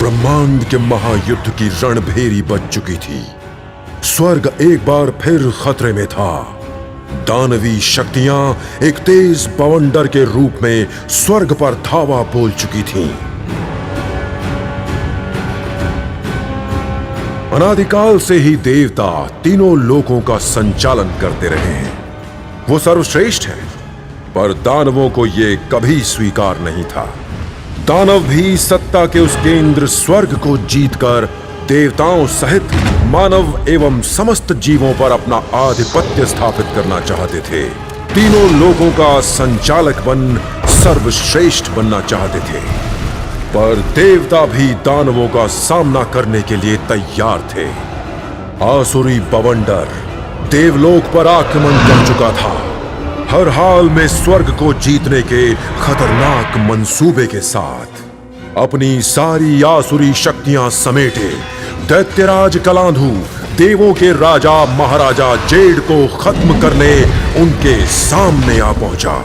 ब्रह्मांड के महायुद्ध की रणभेरी बज चुकी थी। स्वर्ग एक बार फिर खतरे में था। दानवी शक्तियां एक तेज बवंडर के रूप में स्वर्ग पर धावा बोल चुकी थीं। अनादिकाल से ही देवता तीनों लोकों का संचालन करते रहे हैं। वो सर्वश्रेष्ठ हैं, पर दानवों को ये कभी स्वीकार नहीं था। दानव भी सत्ता के उस केंद्र स्वर्ग को जीतकर देवताओं सहित मानव एवं समस्त जीवों पर अपना आधिपत्य स्थापित करना चाहते थे। तीनों लोकों का संचालक बन सर्वश्रेष्ठ बनना चाहते थे, पर देवता भी दानवों का सामना करने के लिए तैयार थे। आसुरी बवंडर देवलोक पर आक्रमण कर चुका था, हर हाल में स्वर्ग को जीतने के खतरनाक मंसूबे के साथ। अपनी सारी आसुरी शक्तियां समेटे दैत्यराज कलांधु देवों के राजा महाराजा जेड को खत्म करने उनके सामने आ पहुंचा।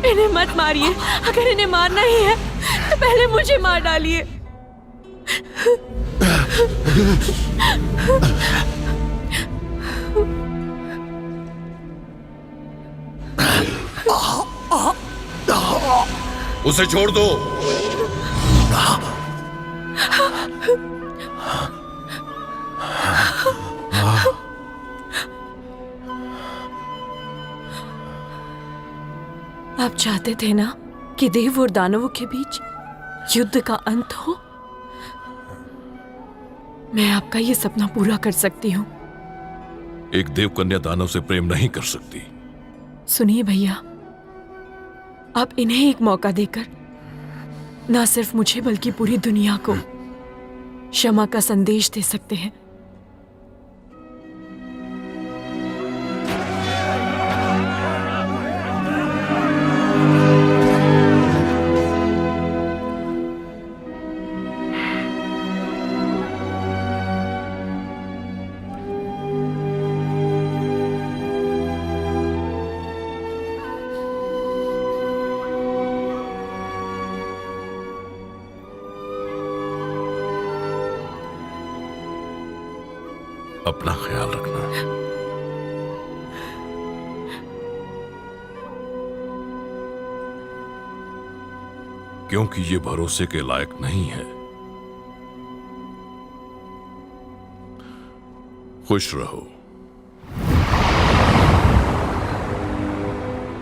इन्हें मत मारिए। अगर इन्हें मारना ही है तो पहले मुझे मार डालिए। उसे छोड़ दो। आप चाहते थे ना कि देव और दानवों के बीच युद्ध का अंत हो। मैं आपका ये सपना पूरा कर सकती हूँ। एक देव कन्या दानव से प्रेम नहीं कर सकती। सुनिए भैया, आप इन्हें एक मौका देकर ना सिर्फ मुझे बल्कि पूरी दुनिया को क्षमा का संदेश दे सकते हैं। अपना ख्याल रखना। क्योंकि ये भरोसे के लायक नहीं है। खुश रहो।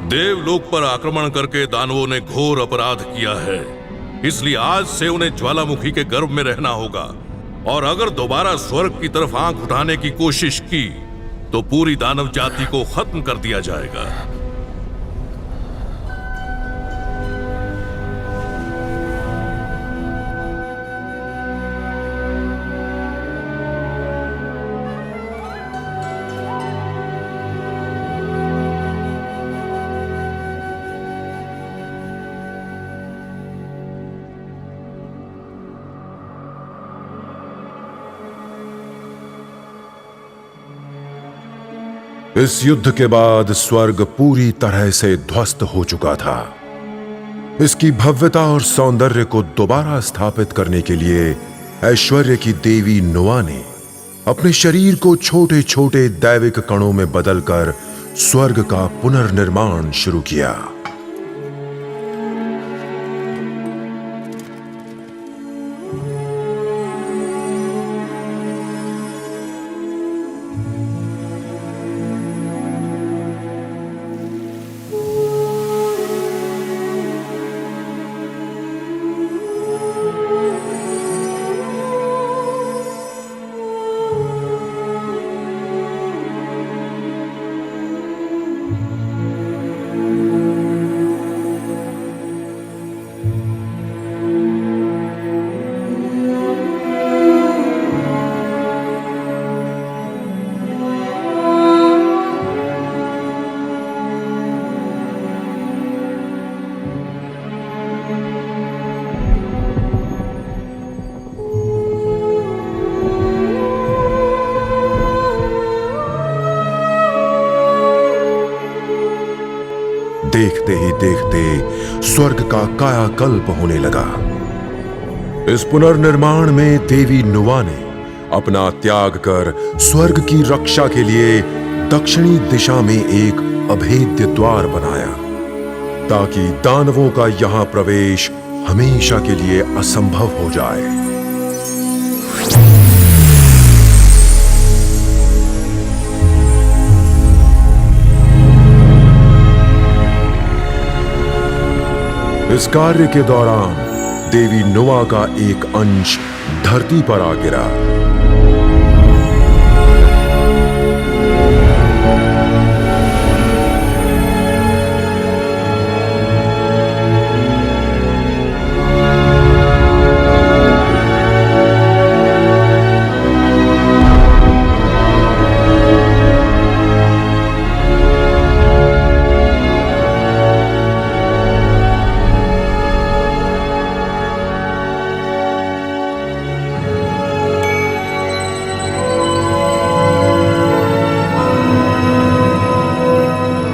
देवलोक पर आक्रमण करके दानवों ने घोर अपराध किया है, इसलिए आज से उन्हें ज्वालामुखी के गर्भ में रहना होगा। और अगर दोबारा स्वर्ग की तरफ आंख उठाने की कोशिश की तो पूरी दानव जाति को खत्म कर दिया जाएगा। इस युद्ध के बाद स्वर्ग पूरी तरह से ध्वस्त हो चुका था। इसकी भव्यता और सौंदर्य को दोबारा स्थापित करने के लिए ऐश्वर्य की देवी नुआ ने अपने शरीर को छोटे छोटे दैविक कणों में बदलकर स्वर्ग का पुनर्निर्माण शुरू किया। देखते ही देखते स्वर्ग का कायाकल्प होने लगा। इस पुनर्निर्माण में देवी नुआ ने अपना त्याग कर स्वर्ग की रक्षा के लिए दक्षिणी दिशा में एक अभेद्य द्वार बनाया, ताकि दानवों का यहां प्रवेश हमेशा के लिए असंभव हो जाए। इस कार्य के दौरान देवी नुआ का एक अंश धरती पर आ गिरा।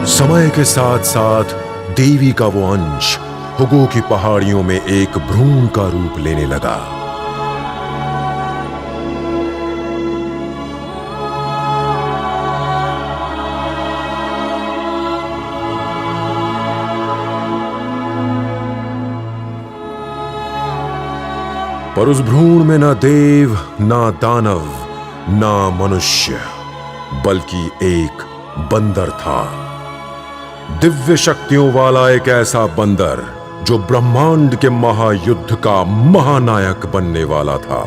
समय के साथ साथ देवी का वो अंश हुगो की पहाड़ियों में एक भ्रूण का रूप लेने लगा। पर उस भ्रूण में ना देव, ना दानव, ना मनुष्य, बल्कि एक बंदर था। दिव्य शक्तियों वाला एक ऐसा बंदर जो ब्रह्मांड के महायुद्ध का महानायक बनने वाला था।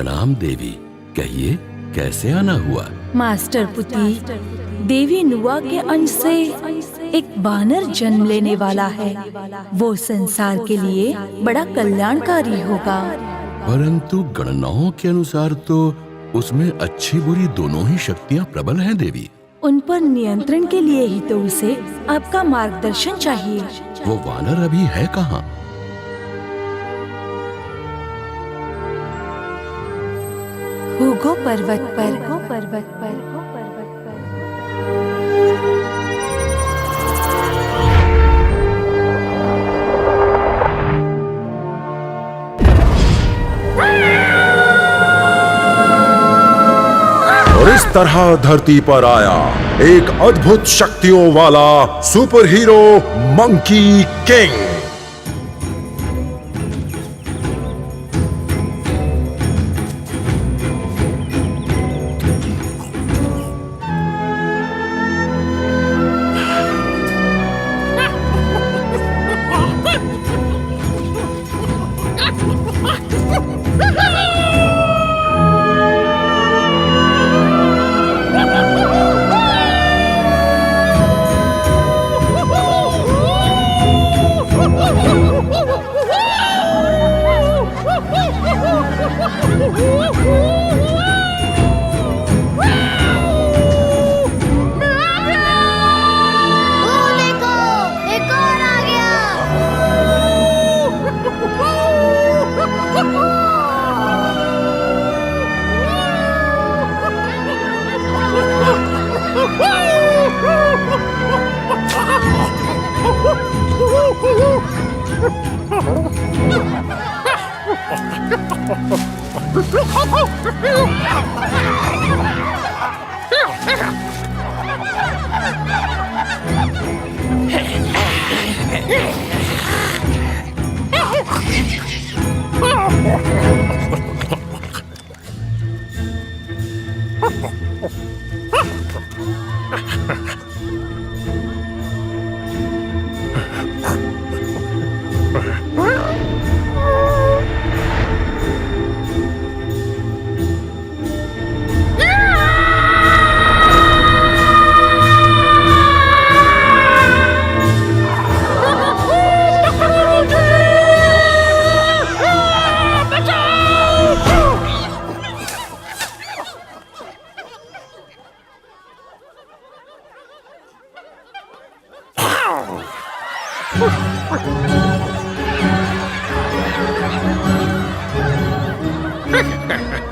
प्रणाम देवी, कहिए कैसे आना हुआ? मास्टर पुती, देवी नुआ के अंश से एक बानर जन्म लेने वाला है। वो संसार के लिए बड़ा कल्याणकारी होगा। परंतु गणनाओं के अनुसार तो उसमें अच्छी बुरी दोनों ही शक्तियां प्रबल हैं देवी। उन पर नियंत्रण के लिए ही तो उसे आपका मार्गदर्शन चाहिए। वो वानर अभी है कहाँ? हुगो पर्वत पर। और इस तरह धरती पर आया एक अद्भुत शक्तियों वाला सुपर हीरो मंकी किंग।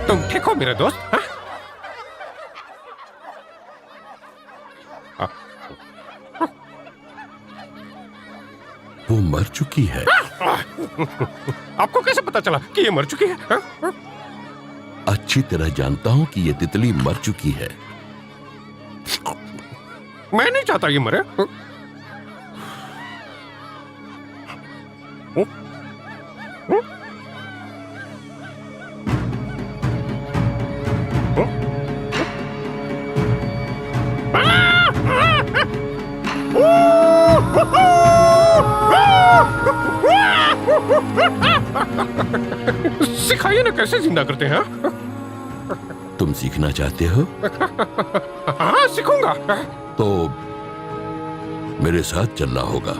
तुम ठीक हो मेरे दोस्त? हाँ? वो मर चुकी है। आपको कैसे पता चला कि ये मर चुकी है? हाँ? अच्छी तरह जानता हूँ कि ये तितली मर चुकी है। मैं नहीं चाहता ये मरे। हाँ? सिखाइए ना कैसे जिंदा करते हैं। तुम सीखना चाहते हो? हाँ सीखूंगा। तो मेरे साथ चलना होगा।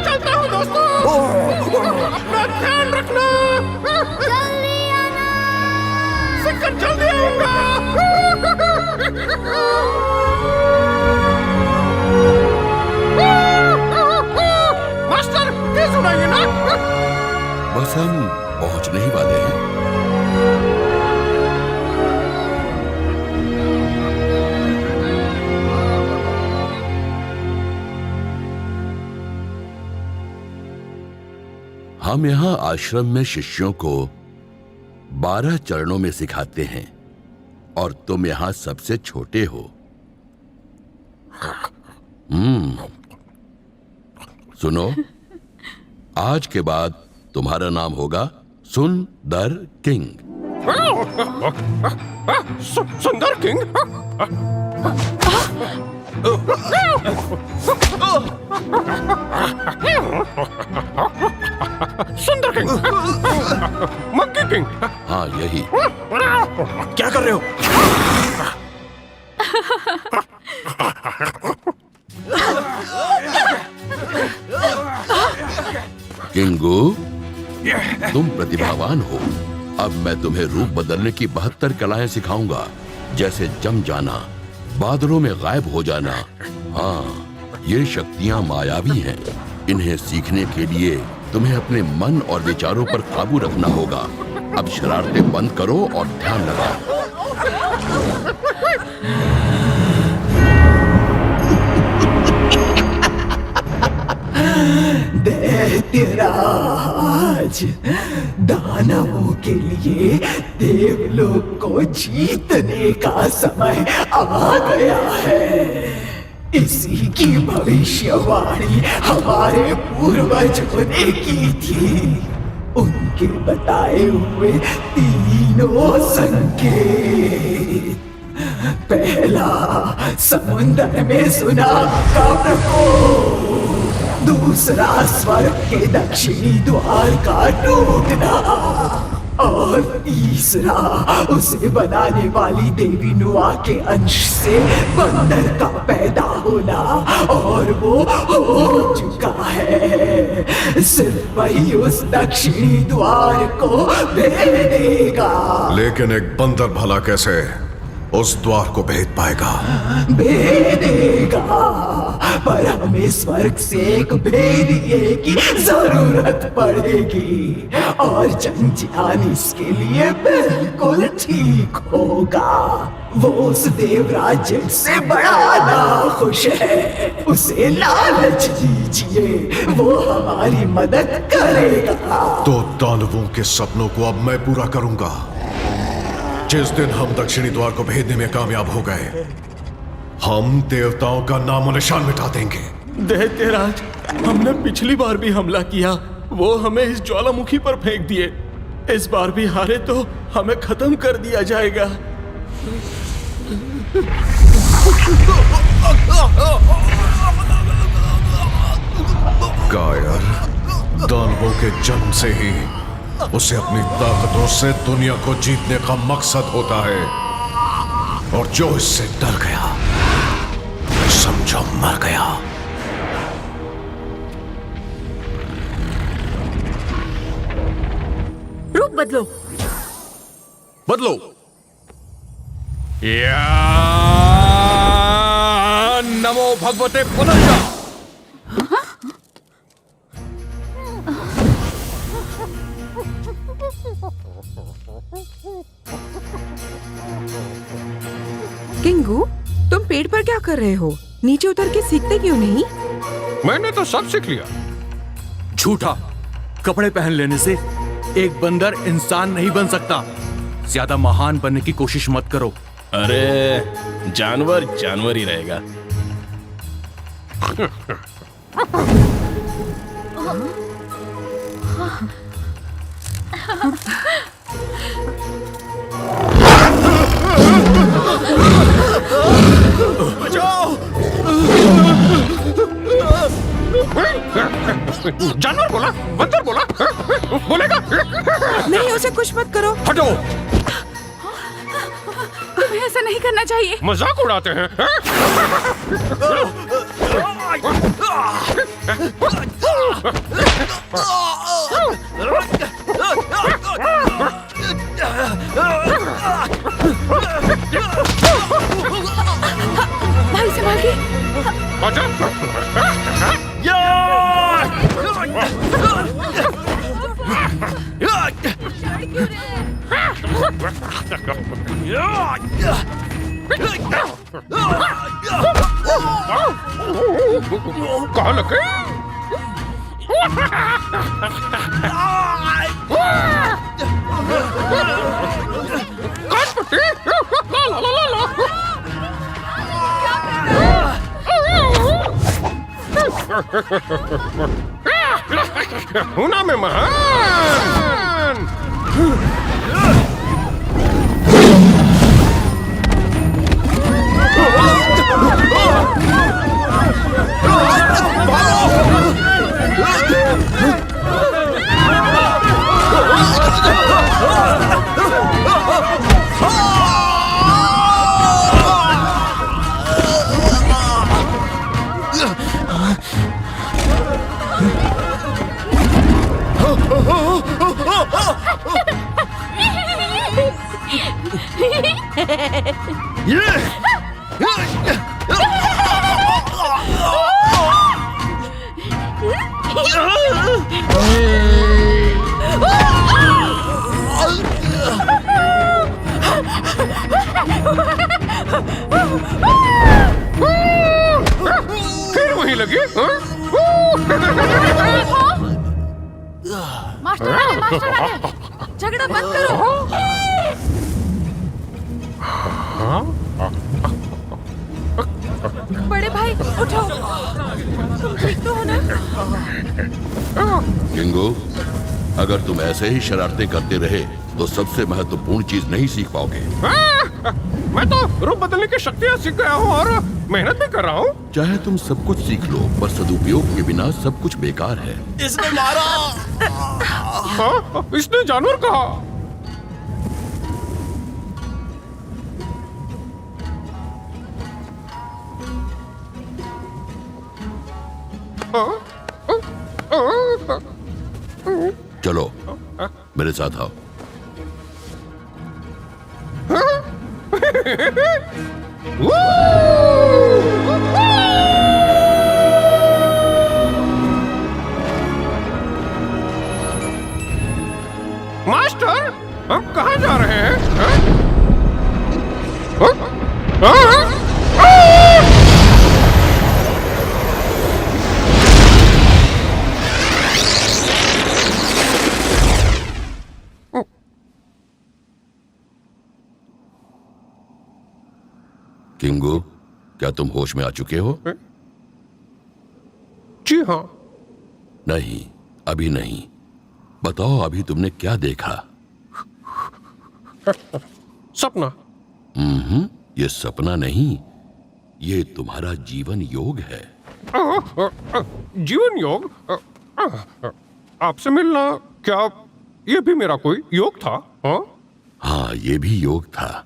चलता हूँ दोस्तों। अपना ध्यान रखना। जल्दी आना। सीखकर जल्दी आऊंगा। मास्टर तेज उड़ाइए ना। बस हम पहुंचने ही वाले हैं। हम यहाँ आश्रम में शिष्यों को 12 चरणों में सिखाते हैं और तुम यहाँ सबसे छोटे हो। सुनो, आज के बाद तुम्हारा नाम होगा सुंदर किंग। सुंदर किंग? सुंदर किंग, मंकी किंग। हाँ यही। क्या कर रहे हो? किंगू, तुम प्रतिभावान हो। अब मैं तुम्हें रूप बदलने की 72 कलाएं सिखाऊंगा, जैसे जम जाना, बादलों में गायब हो जाना। हाँ, ये शक्तियां मायावी हैं। इन्हें सीखने के लिए तुम्हें अपने मन और विचारों पर काबू रखना होगा। अब शरारतें बंद करो और ध्यान लगाओ। दैत्यराज, दानवों के लिए देवलोक को जीतने का समय आ गया है। इसी की भविष्यवाणी हमारे पूर्वजों ने की थी। उनके बताए हुए तीनों संकेत। पहला, समुद्र में सुनामी का प्रकोप। दूसरा, स्वर्ग के दक्षिणी द्वार का टूटना। और तीसरा, उसे बनाने वाली देवी नुआ के अंश से बंदर का पैदा होना। और वो हो चुका है। सिर्फ वही उस दक्षिणी द्वार को भेदेगा। लेकिन एक बंदर भला कैसे उस द्वार को भेद पाएगा? भेदेगा, पर हमें स्वर्ग से एक भेदिए की जरूरत पड़ेगी। और जंगजियान इसके लिए बिल्कुल ठीक होगा। वो उस देवराज जेट से बड़ा नाखुश है। उसे लालच दीजिए, वो हमारी मदद करेगा। तो दानवों के सपनों को अब मैं पूरा करूंगा। जिस दिन हम दक्षिणी द्वार को भेदने में कामयाब हो गए, हम देवताओं का नामो निशान मिटा देंगे। दैत्यराज, हमने पिछली बार भी हमला किया, वो हमें इस ज्वालामुखी पर फेंक दिए। इस बार भी हारे तो हमें खत्म कर दिया जाएगा। कायर, दानवों के जन्म से ही उसे अपनी ताकतों से दुनिया को जीतने का मकसद होता है। और जो इससे डर गया, समझो मर गया। रूप बदलो। बदलो। या नमो भगवते पुनर्जा। किंगू, तुम पेड़ पर क्या कर रहे हो? नीचे उतर के सीखते क्यों नहीं? मैंने तो सब सीख लिया। झूठा। कपड़े पहन लेने से एक बंदर इंसान नहीं बन सकता। ज्यादा महान बनने की कोशिश मत करो। अरे जानवर जानवर ही रहेगा। जानवर बोला, बंदर बोला, बोलेगा? नहीं, उसे कुछ मत करो। हटो। तुम्हें ऐसा नहीं करना चाहिए। मजाक उड़ाते हैं। भाई संभाल के। कहाँ लगे? काट पट्टी। ला ला ला ला। हुना में महान। फिर वहीं लगी। मास्टर वाले, झगड़ा बंद करो। बड़े भाई उठो, तुम ठीक तो हो ना? किंगू, अगर तुम ऐसे ही शरारतें करते रहे तो सबसे महत्वपूर्ण चीज नहीं सीख पाओगे। मैं तो रूप बदलने की शक्तियाँ सीख गया हूँ और मेहनत भी कर रहा हूँ। चाहे तुम सब कुछ सीख लो, पर सदुपयोग के बिना सब कुछ बेकार है। इसने मारा। हाँ, इसने जानवर कहा। चलो मेरे साथ आओ। मास्टर, हम कहाँ जा रहे हैं? किंगू, क्या तुम होश में आ चुके हो? जी हाँ। नहीं, अभी नहीं। बताओ, अभी तुमने क्या देखा? सपना। ये सपना नहीं, ये तुम्हारा जीवन योग है। जीवन योग? आपसे मिलना, क्या ये भी मेरा कोई योग था? हाँ, ये भी योग था,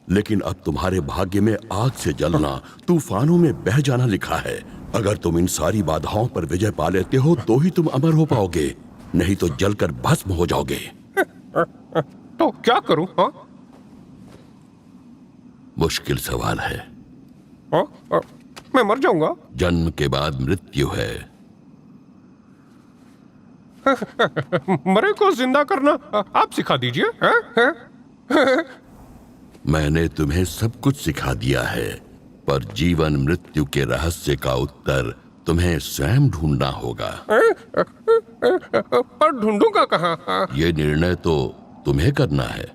लेकिन अब तुम्हारे भाग्य में आग से जलना, तूफानों में बह जाना लिखा है। अगर तुम इन सारी बाधाओं पर विजय पा लेते हो तो ही तुम अमर हो पाओगे, नहीं तो जलकर भस्म हो जाओगे। तो क्या करूं? मुश्किल सवाल है। मैं मर जाऊंगा। जन्म के बाद मृत्यु है। मरे को जिंदा करना आप सिखा दीजिए। मैंने तुम्हें सब कुछ सिखा दिया है, पर जीवन मृत्यु के रहस्य का उत्तर तुम्हें स्वयं ढूंढना होगा। पर ढूंढूंगा कहाँ? ये निर्णय तो तुम्हें करना है।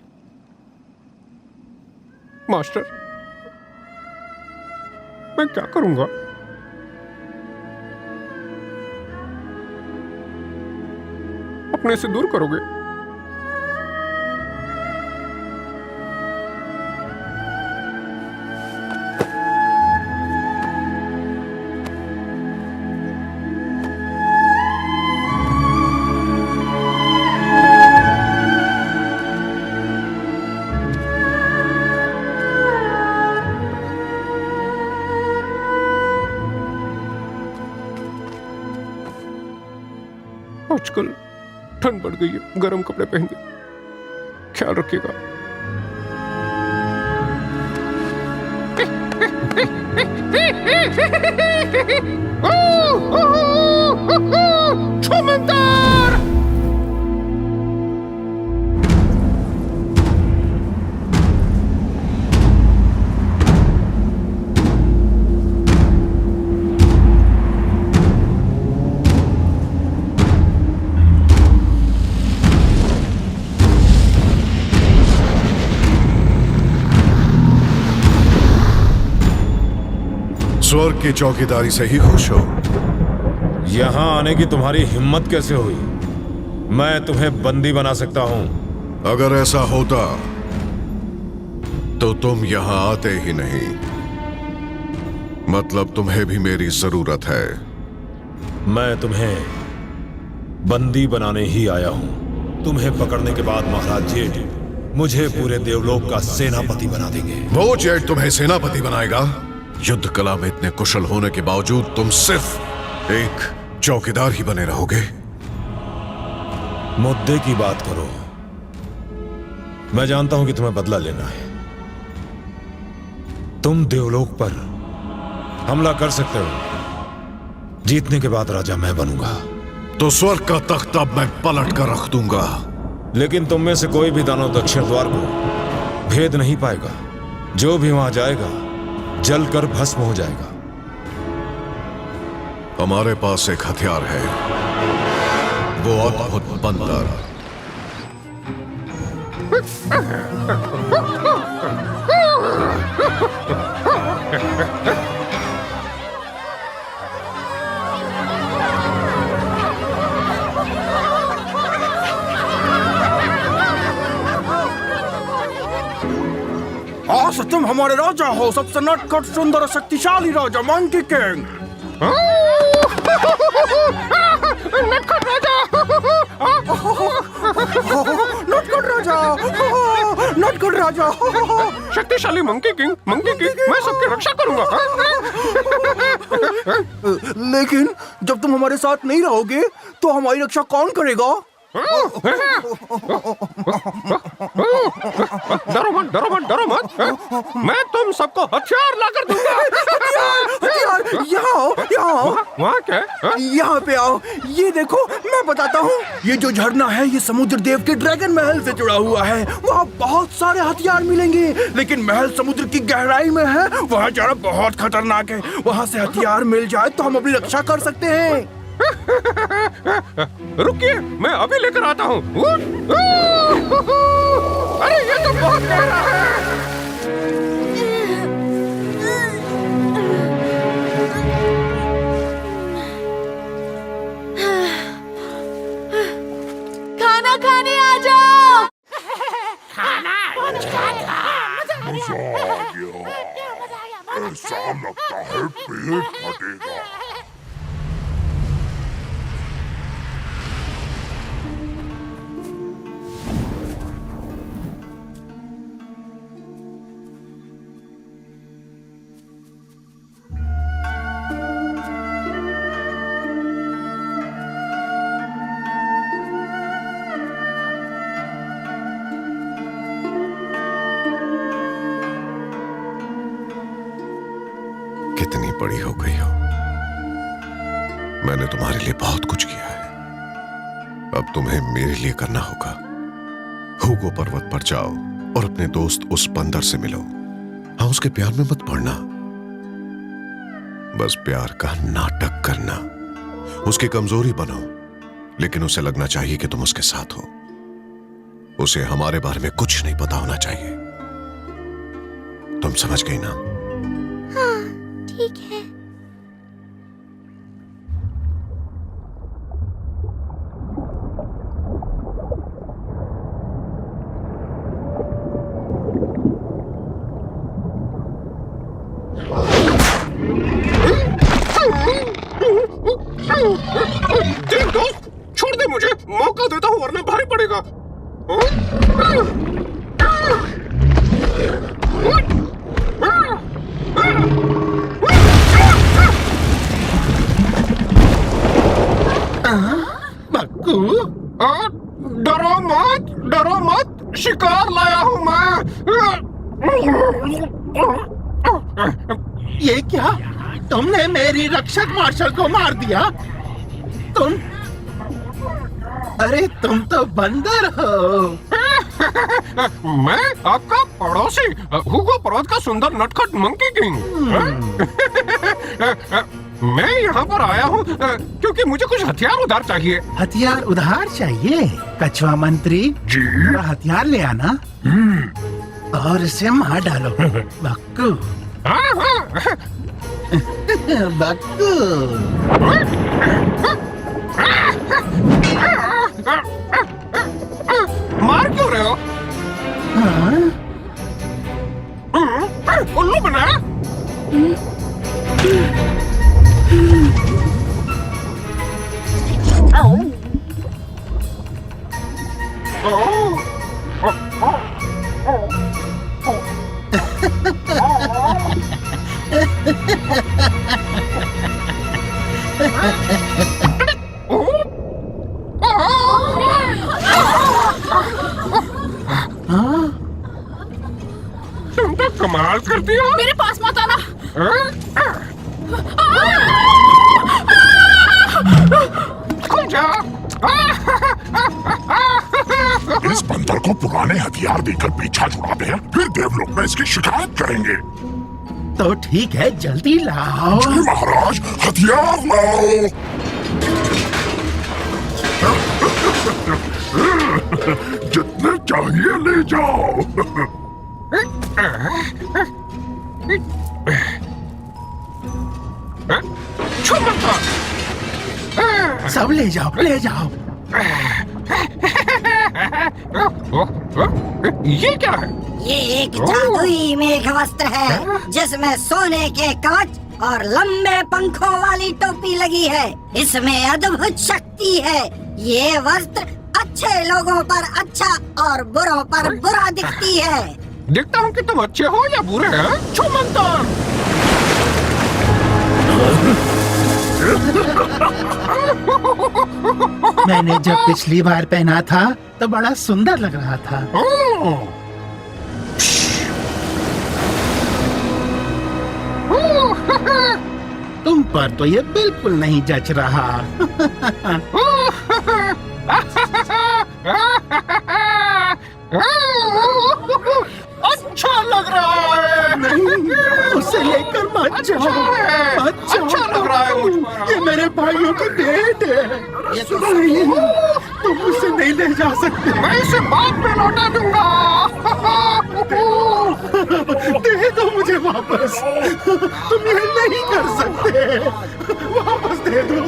मास्टर, मैं क्या करूंगा? अपने से दूर करोगे? आजकल ठंड बढ़ गई है, गर्म कपड़े पहनिए, ख्याल रखिएगा। छुमंतर! स्वर्ग की चौकीदारी से ही खुश हो? यहां आने की तुम्हारी हिम्मत कैसे हुई? मैं तुम्हें बंदी बना सकता हूं। अगर ऐसा होता तो तुम यहां आते ही नहीं। मतलब तुम्हें भी मेरी जरूरत है। मैं तुम्हें बंदी बनाने ही आया हूं। तुम्हें पकड़ने के बाद महाराज जेठ मुझे पूरे देवलोक का सेनापति बना देंगे। वो जेठ तुम्हें सेनापति बनाएगा? युद्ध कला में इतने कुशल होने के बावजूद तुम सिर्फ एक चौकीदार ही बने रहोगे। मुद्दे की बात करो। मैं जानता हूं कि तुम्हें बदला लेना है। तुम देवलोक पर हमला कर सकते हो। जीतने के बाद राजा मैं बनूंगा। तो स्वर्ग का तख्त अब मैं पलट कर रख दूंगा। लेकिन तुम में से कोई भी दानव दक्षिण द्वार को भेद नहीं पाएगा। जो भी वहां जाएगा जलकर भस्म हो जाएगा। हमारे पास एक हथियार है, वो अद्भुत बंदर। आज तुम हमारे राजा हो, सबसे नटखट सुंदर और शक्तिशाली राजा मंकी किंग। नटखट राजा, नटखट राजा, नटखट राजा, शक्तिशाली मंकी किंग, मैं सबकी रक्षा करूंगा। लेकिन जब तुम हमारे साथ नहीं रहोगे तो हमारी रक्षा कौन करेगा? डरो मत, डरो मत, डरो मत। मैं तुम सबको हथियार लाकर दूंगा। हथियार, यहाँ आओ, यहाँ आओ। वहाँ क्या? यहाँ पे आओ। ये देखो, मैं बताता हूँ। ये जो झरना है, ये समुद्र देव के ड्रैगन महल से जुड़ा हुआ है। वहाँ बहुत सारे हथियार मिलेंगे, लेकिन महल समुद्र की गहराई में है। वहाँ जाना बहुत खतरनाक है। वहाँ से हथियार मिल जाए तो हम अपनी रक्षा कर सकते हैं। रुकिए, मैं अभी लेकर आता हूँ। अरे ये तो बहुत गहरा है। खाना खाने आ जाओ। खाना मजा आ गया। ऐसा लगता है पेट फटेगा। कितनी बड़ी हो गई हो। मैंने तुम्हारे लिए बहुत कुछ किया है, अब तुम्हें मेरे लिए करना होगा। हुगो पर्वत पर जाओ और अपने दोस्त उस बंदर से मिलो। हाँ, उसके प्यार में मत पड़ना, बस प्यार का नाटक करना। उसकी कमजोरी बनो, लेकिन उसे लगना चाहिए कि तुम उसके साथ हो। उसे हमारे बारे में कुछ नहीं पता होना चाहिए। तुम समझ गई ना? हाँ, ठीक है। देख दोस्त, छोड़ दे मुझे, मौका देता हूँ वरना भारी पड़ेगा। बक्कू, डरो मत, शिकार लाया हूँ मैं। ये क्या? तुमने मेरी रक्षक मार्शल को मार दिया? अरे तुम तो बंदर हो। मैं आपका पड़ोसी हुगो पर्वत का सुंदर नटखट मंकी किंग। मैं यहाँ पर आया हूँ क्योंकि मुझे कुछ हथियार उधार चाहिए। हथियार उधार चाहिए? कछुआ मंत्री जी, हथियार ले आना और इसे मार डालो। बक्कू, बक्कू। मार क्यों रहे हो? उल्लू बनाया? तुम तो कमाल करती हो। मेरे पास खुल जा। इस बंदर को पुराने हथियार देकर पीछा छुड़ाते हैं, फिर देवलोक में इसकी शिकायत करेंगे। तो ठीक है, जल्दी लाओ। जी महाराज, हथियार लाओ। जितने चाहिए ले जाओ। सब ले जाओ, ले जाओ। ये क्या है? ये एक जादुई मेघ वस्त्र है जिसमें सोने के कवच और लंबे पंखों वाली टोपी लगी है। इसमें अद्भुत शक्ति है। ये वस्त्र अच्छे लोगों पर अच्छा और बुरों पर बुरा दिखती है। देखता हूँ कि तुम अच्छे हो या बुरे हैं। छुमंतर। मैंने जब पिछली बार पहना था तो बड़ा सुंदर लग रहा था। तुम पर तो ये बिल्कुल नहीं जच रहा। अच्छा लग रहा है। नहीं, उसे लेकर मत जाओ, मत जाओ। अच्छा लग रहा है मुझ पर। ये मेरे भाइयों की भेंट है। नहीं, तुम उसे नहीं ले जा सकते। मैं इसे बाद में लौटा दूंगा। दे दो मुझे वापस। तुम ये नहीं कर सकते। वापस दे दो।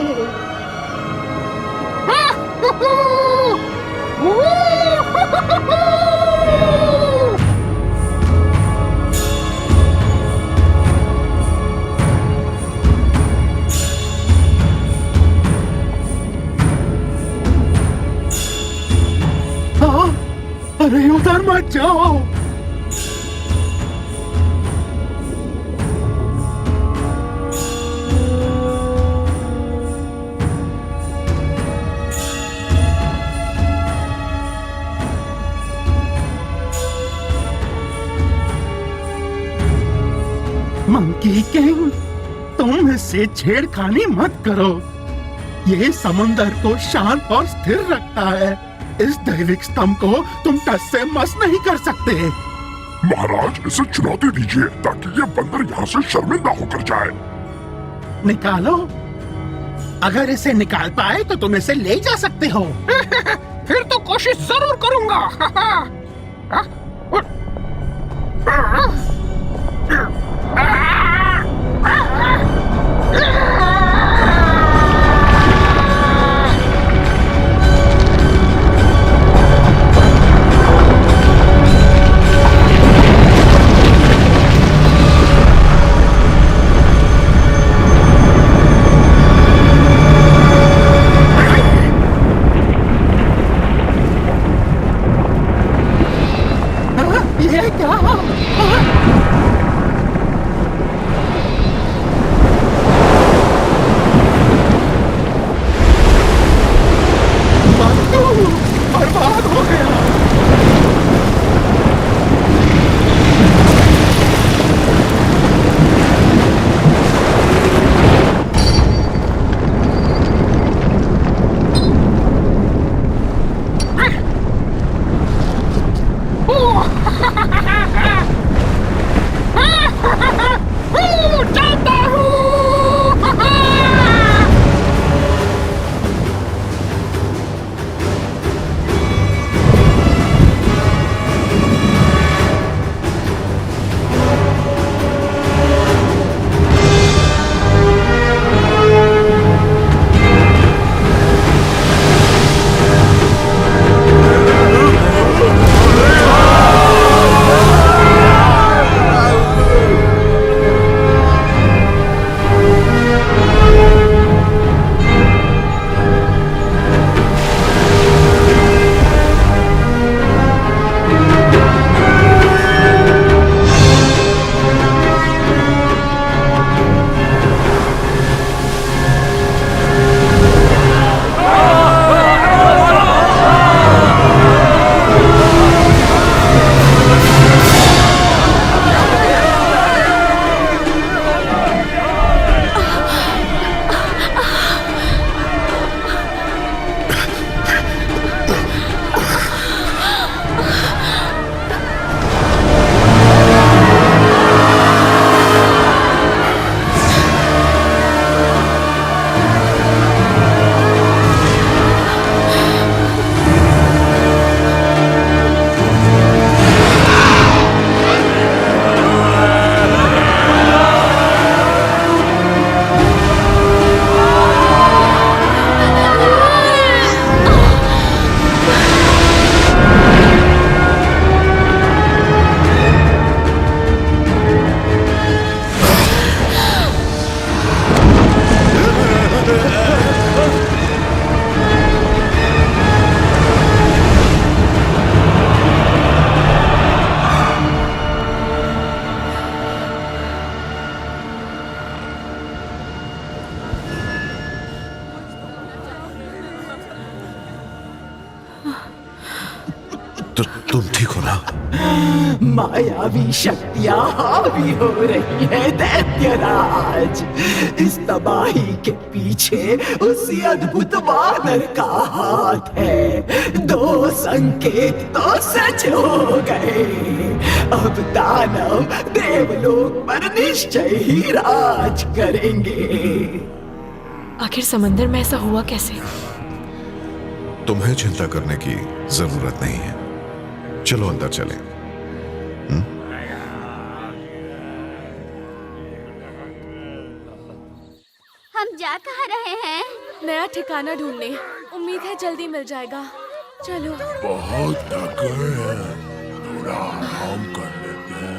अरे उधर मत जाओ। मंकी किंग, तुम इससे छेड़खानी मत करो। ये समुंदर को शांत और स्थिर रखता है। इस दैविक स्तंभ को तुम टस से मस नहीं कर सकते। महाराज, इसे चुनौती दीजिए ताकि ये बंदर यहाँ से शर्मिंदा होकर जाए। निकालो। अगर इसे निकाल पाए तो तुम इसे ले जा सकते हो। फिर तो कोशिश जरूर करूंगा। ये क्या? ठीक हो ना? मायावी शक्तियां हावी हो रही है दैत्यराज। इस तबाही के पीछे उसी अद्भुत वानर का हाथ है। 2 संकेत तो सच हो गए। अब दानव देवलोक पर निश्चय ही राज करेंगे। आखिर समंदर में ऐसा हुआ कैसे? तुम्हें चिंता करने की जरूरत नहीं है। चलो अंदर चलें। हम जा कहाँ रहे हैं? नया ठिकाना ढूंढने। उम्मीद है जल्दी मिल जाएगा। चलो। बहुत थक गए हैं, थोड़ा आराम कर लेते हैं।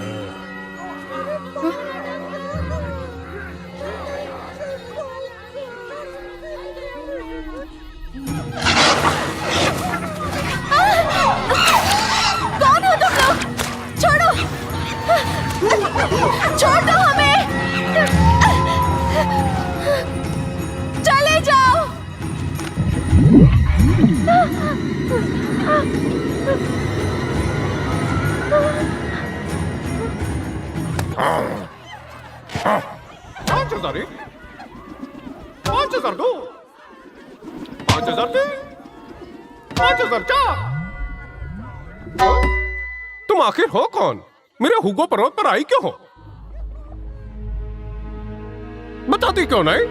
कौन हो तुम लोग? छोड़ो! छोड़ दो हमें! चले जाओ! पाँच हजार एक, 5,000 दो, 5,000 5,004। तुम आखिर हो कौन? मेरे हुगो पर्वत पर आई क्यों हो? बताती क्यों नहीं?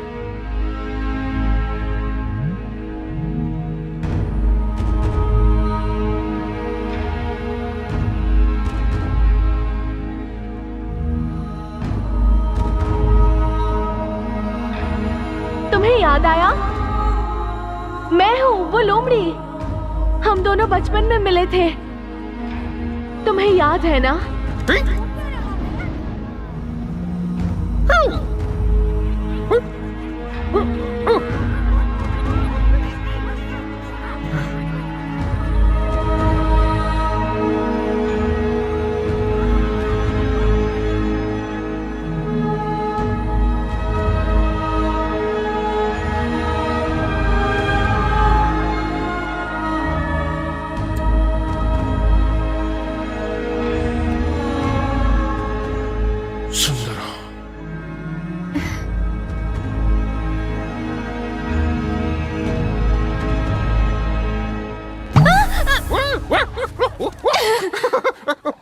तुम्हें याद आया? मैं हूँ वो लोमड़ी। हम दोनों बचपन में मिले थे। तुम्हें याद है ना?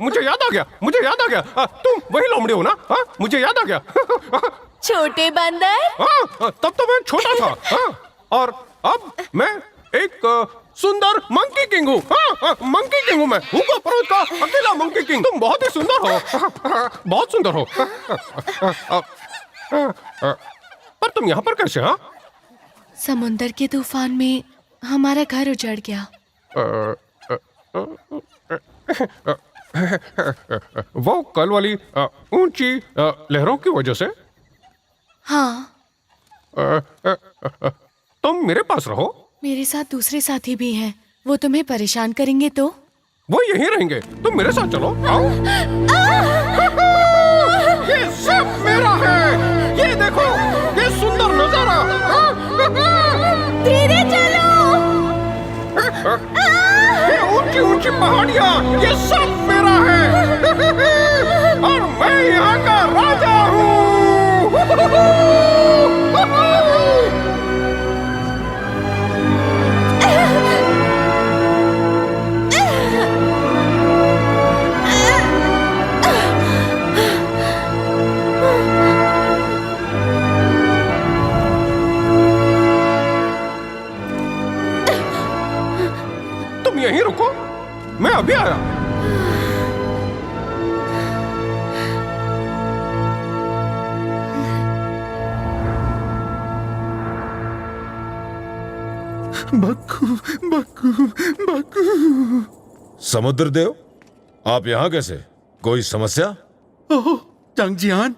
मुझे याद आ गया। तुम वही लोमड़ी हो ना? मुझे याद आ गया। छोटे बंदर। तब तो मैं छोटा था। और अब मैं एक सुंदर मंकी किंग हूँ। मंकी किंग हूँ मैं। हुगो पर्वत का अकेला मंकी किंग। तुम बहुत ही सुंदर हो। बहुत सुंदर हो। पर तुम यहाँ पर कैसे? समुंदर के तूफान में हमारा घर उजड़ गया। वो कल वाली ऊंची लहरों की वजह से? हाँ। तुम मेरे पास रहो। मेरे साथ दूसरे साथी भी हैं। वो तुम्हें परेशान करेंगे तो? वो यहीं रहेंगे। तुम मेरे साथ चलो। आओ। ये सब मेरा है। ये देखो, ये सुंदर नजारा। धीरे चलो। ये ऊंची ऊंची पहाड़ियाँ, ये सब मेरा है। और मैं यहाँ का राजा हूँ। तुम यहीं रुको, मैं अभी आया। बक्कू, बक्कू, बक्कू। समुद्र देव, आप यहाँ कैसे? कोई समस्या? ओह चंगजियान,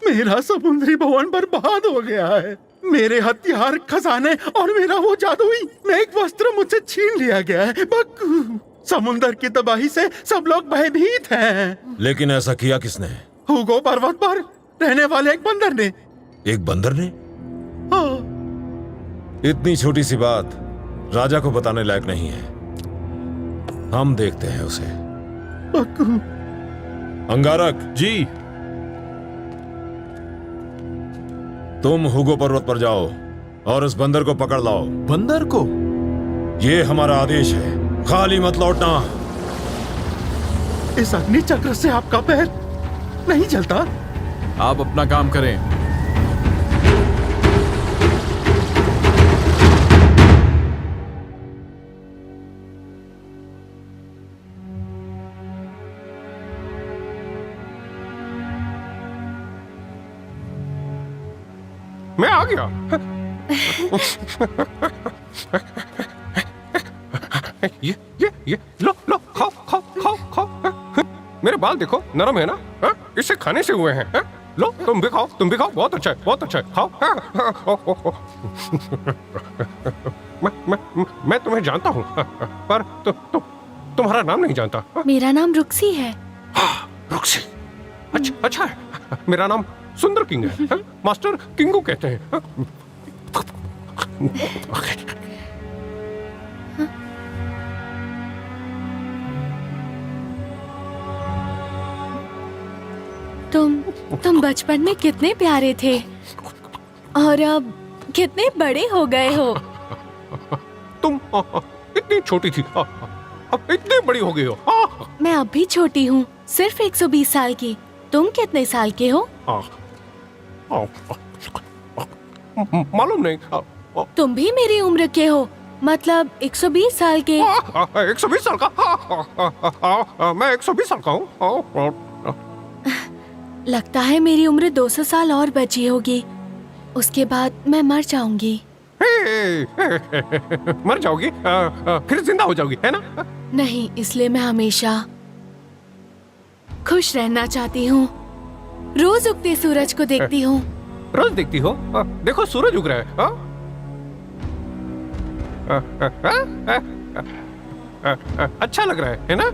मेरा समुद्री भवन बर्बाद हो गया है। मेरे हथियार, खजाने और मेरा वो जादुई मेघ वस्त्र मुझसे छीन लिया गया है। बक्कू, समुद्र की तबाही से सब लोग भयभीत हैं। लेकिन ऐसा किया किसने? हुगो पर्वत पर रहने वाले एक बंदर ने। एक बंदर ने? हाँ। इतनी छोटी सी बात राजा को बताने लायक नहीं है। हम देखते हैं उसे। बकू। अंगारक जी। तुम हुगो पर्वत पर जाओ और इस बंदर को पकड़ लाओ। बंदर को? ये हमारा आदेश है, खाली मत लौटना। इस अग्नि चक्र से आपका पैर नहीं चलता। आप अपना काम करें। मैं आ गया। ये लो लो, खाओ खाओ खाओ खाओ। मेरे बाल देखो, नरम है ना? इससे खाने से हुए हैं। लो तुम भी खाओ, तुम भी खाओ। बहुत अच्छा है, बहुत अच्छा है, खाओ। मैं तुम्हें जानता हूँ, पर तुम्हारा नाम नहीं जानता। मेरा नाम रुक्सी है। रुक्सी? अच्छा है। मेरा नाम सुंदर किंग है। मास्टर किंगू कहते हैं। तुम बचपन में कितने प्यारे थे और अब कितने बड़े हो गए हो। तुम इतनी छोटी थी, अब इतनी बड़ी हो गई हो। मैं अब भी छोटी हूँ, सिर्फ 120 साल की। तुम कितने साल के हो? मालूम नहीं। तुम भी मेरी उम्र के हो, मतलब 120 साल के। 120 साल का? मैं 120 साल का हूँ। लगता है मेरी उम्र 200 साल और बची होगी, उसके बाद मैं मर जाऊंगी। मर जाओगी? फिर जिंदा हो जाओगी, है ना? नहीं, इसलिए मैं हमेशा खुश रहना चाहती हूँ। रोज उगते सूरज को देखती हूँ। रोज देखती हो? देखो सूरज उग रहा है। अच्छा लग रहा है ना?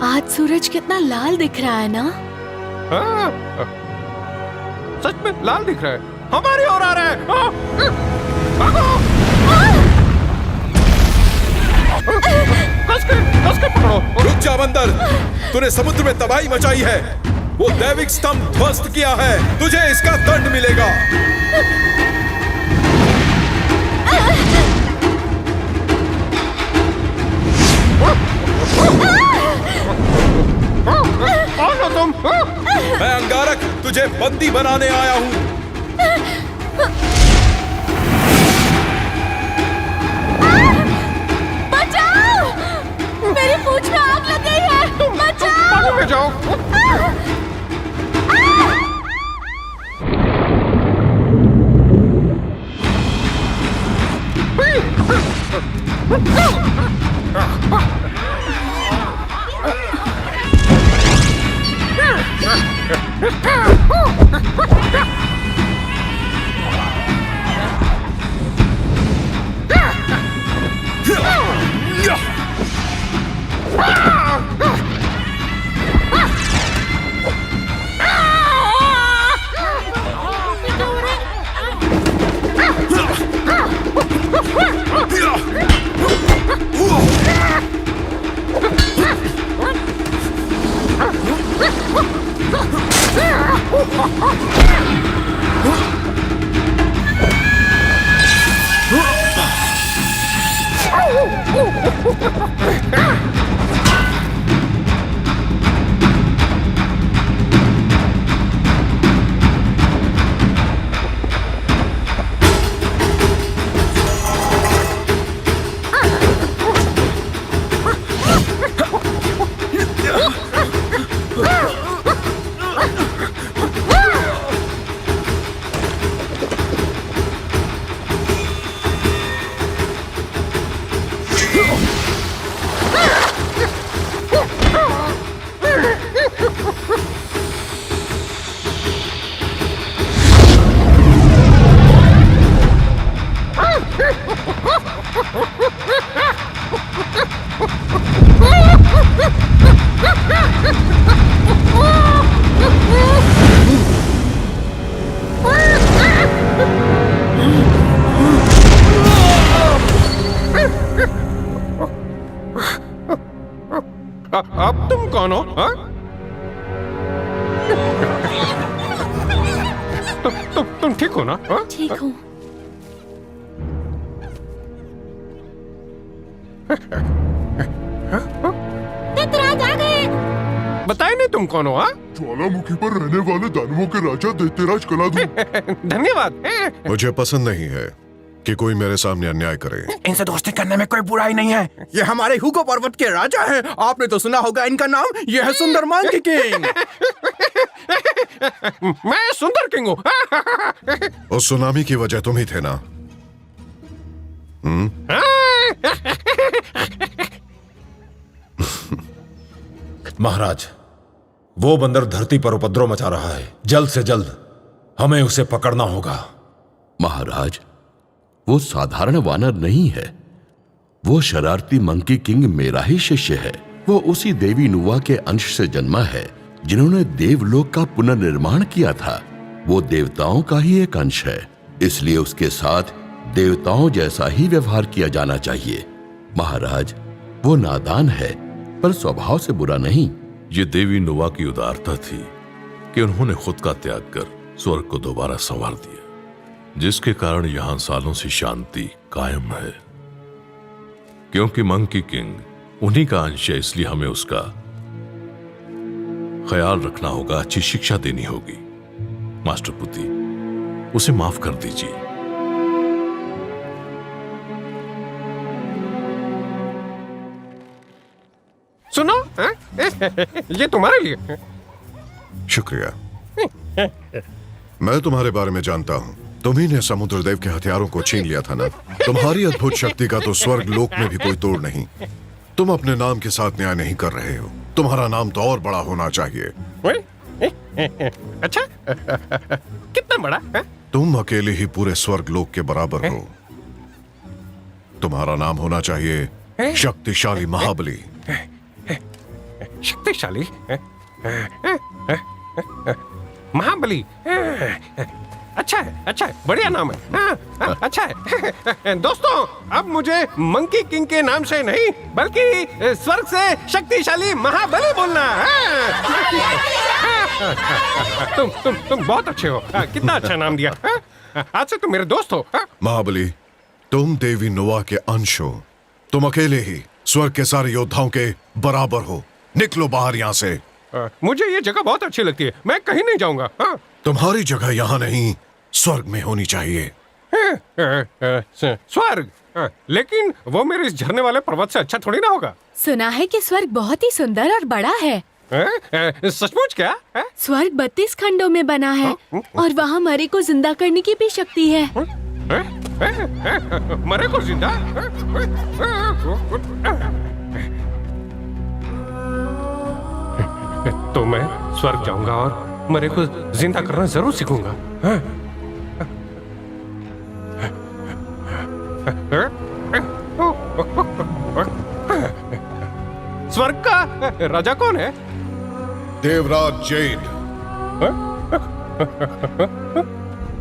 आज सूरज कितना लाल दिख रहा है ना? सच में लाल दिख रहा है। हमारी ओर आ रहा है। भागो! कस के पकड़ो। रुक जा बंदर, तूने समुद्र में तबाही मचाई है। वो दैविक स्तंभ ध्वस्त किया है, तुझे इसका दंड मिलेगा। कौन हो तुम? मैं अंगारक तुझे बंदी बनाने आया हूँ। बचाओ! मेरी पूंछ में आग लग गई है। बचाओ! पानी में जाओ। अब तुम कौन हो? तुम ठीक हो ना? ठीक हूँ। दैत्यराज आ गए। बताए नहीं तुम कौन हो? ज्वालामुखी पर रहने वाले दानवों के राजा दैत्यराज कलाधर। धन्यवाद। मुझे पसंद नहीं है कि कोई मेरे सामने अन्याय करे। इनसे दोस्ती करने में कोई बुराई नहीं है। ये हमारे हुगो पर्वत के राजा हैं। आपने तो सुना होगा इनका नाम। ये है सुंदर मंकी किंग। मैं सुंदर किंग हूँ। उस सुनामी की वजह तुम ही थे ना? महाराज, वो बंदर धरती पर उपद्रव मचा रहा है। जल्द से जल्द हमें उसे पकड़ना होगा। महाराज, वो साधारण वानर नहीं है। वो शरारती मंकी किंग मेरा ही शिष्य है। वो उसी देवी नुवा के अंश से जन्मा है जिन्होंने देवलोक का पुनर्निर्माण किया था। वो देवताओं का ही एक अंश है, इसलिए उसके साथ देवताओं जैसा ही व्यवहार किया जाना चाहिए। महाराज, वो नादान है पर स्वभाव से बुरा नहीं। ये देवी नुवा की उदारता थी कि उन्होंने खुद का त्याग कर स्वर्ग को दोबारा संवार दिया, जिसके कारण यहां सालों से शांति कायम है। क्योंकि मंकी किंग उन्हीं का अंश है, इसलिए हमें उसका ख्याल रखना होगा, अच्छी शिक्षा देनी होगी। मास्टर पुती, उसे माफ कर दीजिए। सुनो, ये तुम्हारे लिए। शुक्रिया। मैं तुम्हारे बारे में जानता हूँ। तुम्ही ने समुद्रदेव के हथियारों को छीन लिया था ना? तुम्हारी अद्भुत शक्ति का तो स्वर्ग लोक में भी कोई तोड़ नहीं। तुम अपने नाम के साथ न्याय नहीं कर रहे हो। तुम्हारा नाम तो और बड़ा होना चाहिए। अच्छा, कितना बड़ा है? तुम अकेले ही पूरे स्वर्ग लोक के बराबर हो। तुम्हारा नाम होना चाहिए शक्तिशाली महाबली। शक्तिशाली महाबली। अच्छा है, अच्छा है, बढ़िया नाम है। अच्छा है। दोस्तों, अब मुझे मंकी किंग के नाम से नहीं बल्कि स्वर्ग से शक्तिशाली महाबली बोलना है। तुम बहुत अच्छे हो। कितना अच्छा नाम दिया। आज से तुम मेरे दोस्त हो। महाबली, तुम देवी नुवा के अंश हो। तुम अकेले ही स्वर्ग के सारे योद्धाओं के बराबर हो। निकलो बाहर यहाँ से। मुझे ये जगह बहुत अच्छी लगती है। मैं कहीं नहीं जाऊंगा। तुम्हारी जगह यहाँ नहीं, स्वर्ग में होनी चाहिए। स्वर्ग? लेकिन वो मेरे इस झरने वाले पर्वत से अच्छा थोड़ी ना होगा। सुना है कि स्वर्ग बहुत ही सुंदर और बड़ा है। सचमुच क्या? स्वर्ग 32 खंडों में बना है और वहाँ मरे को जिंदा करने की भी शक्ति है। मरे को जिंदा? तो मैं स्वर्ग जाऊंगा और मरे को जिंदा करना जरूर सीखूंगा। स्वर्ग का राजा कौन है? देवराज जैन।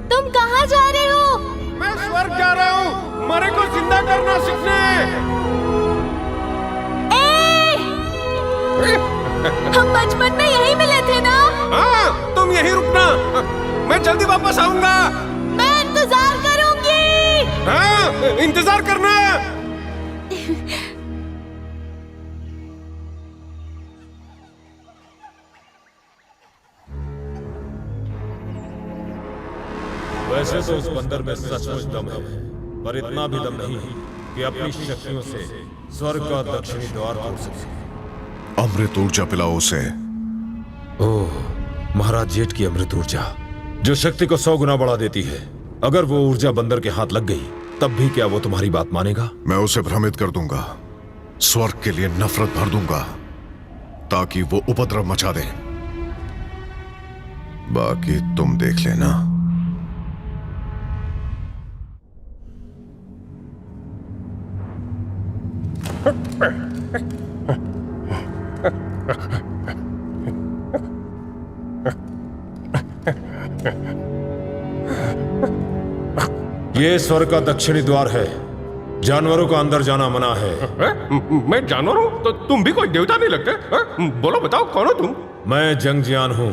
तुम कहाँ जा रहे हो? मैं स्वर्ग जा रहा हूँ, मरे को जिंदा करना सीखने। हम बचपन में यहीं मिले थे ना? हाँ, तुम यहीं रुकना, मैं जल्दी वापस आऊंगा। मैं इंतजार करूंगी। हाँ, इंतजार करना। वैसे तो उस बंदर में सचमुच दम है, पर इतना भी दम नहीं कि अपनी शक्तियों से स्वर्ग का दक्षिणी द्वार तोड़ सके। अमृत ऊर्जा पिलाओ उसे। ओह, महाराज जेठ की अमृत ऊर्जा, जो शक्ति को 100 गुना बढ़ा देती है। अगर वो ऊर्जा बंदर के हाथ लग गई, तब भी क्या वो तुम्हारी बात मानेगा? मैं उसे भ्रमित कर दूंगा, स्वर्ग के लिए नफरत भर दूंगा, ताकि वो उपद्रव मचा दे। बाकी तुम देख लेना। ये स्वर्ग का दक्षिणी द्वार है। जानवरों का अंदर जाना मना है। मैं जानवर हूँ तो तुम भी कोई देवता नहीं लगते? बोलो बताओ कौन हो तुम? मैं जंगजियान हूँ,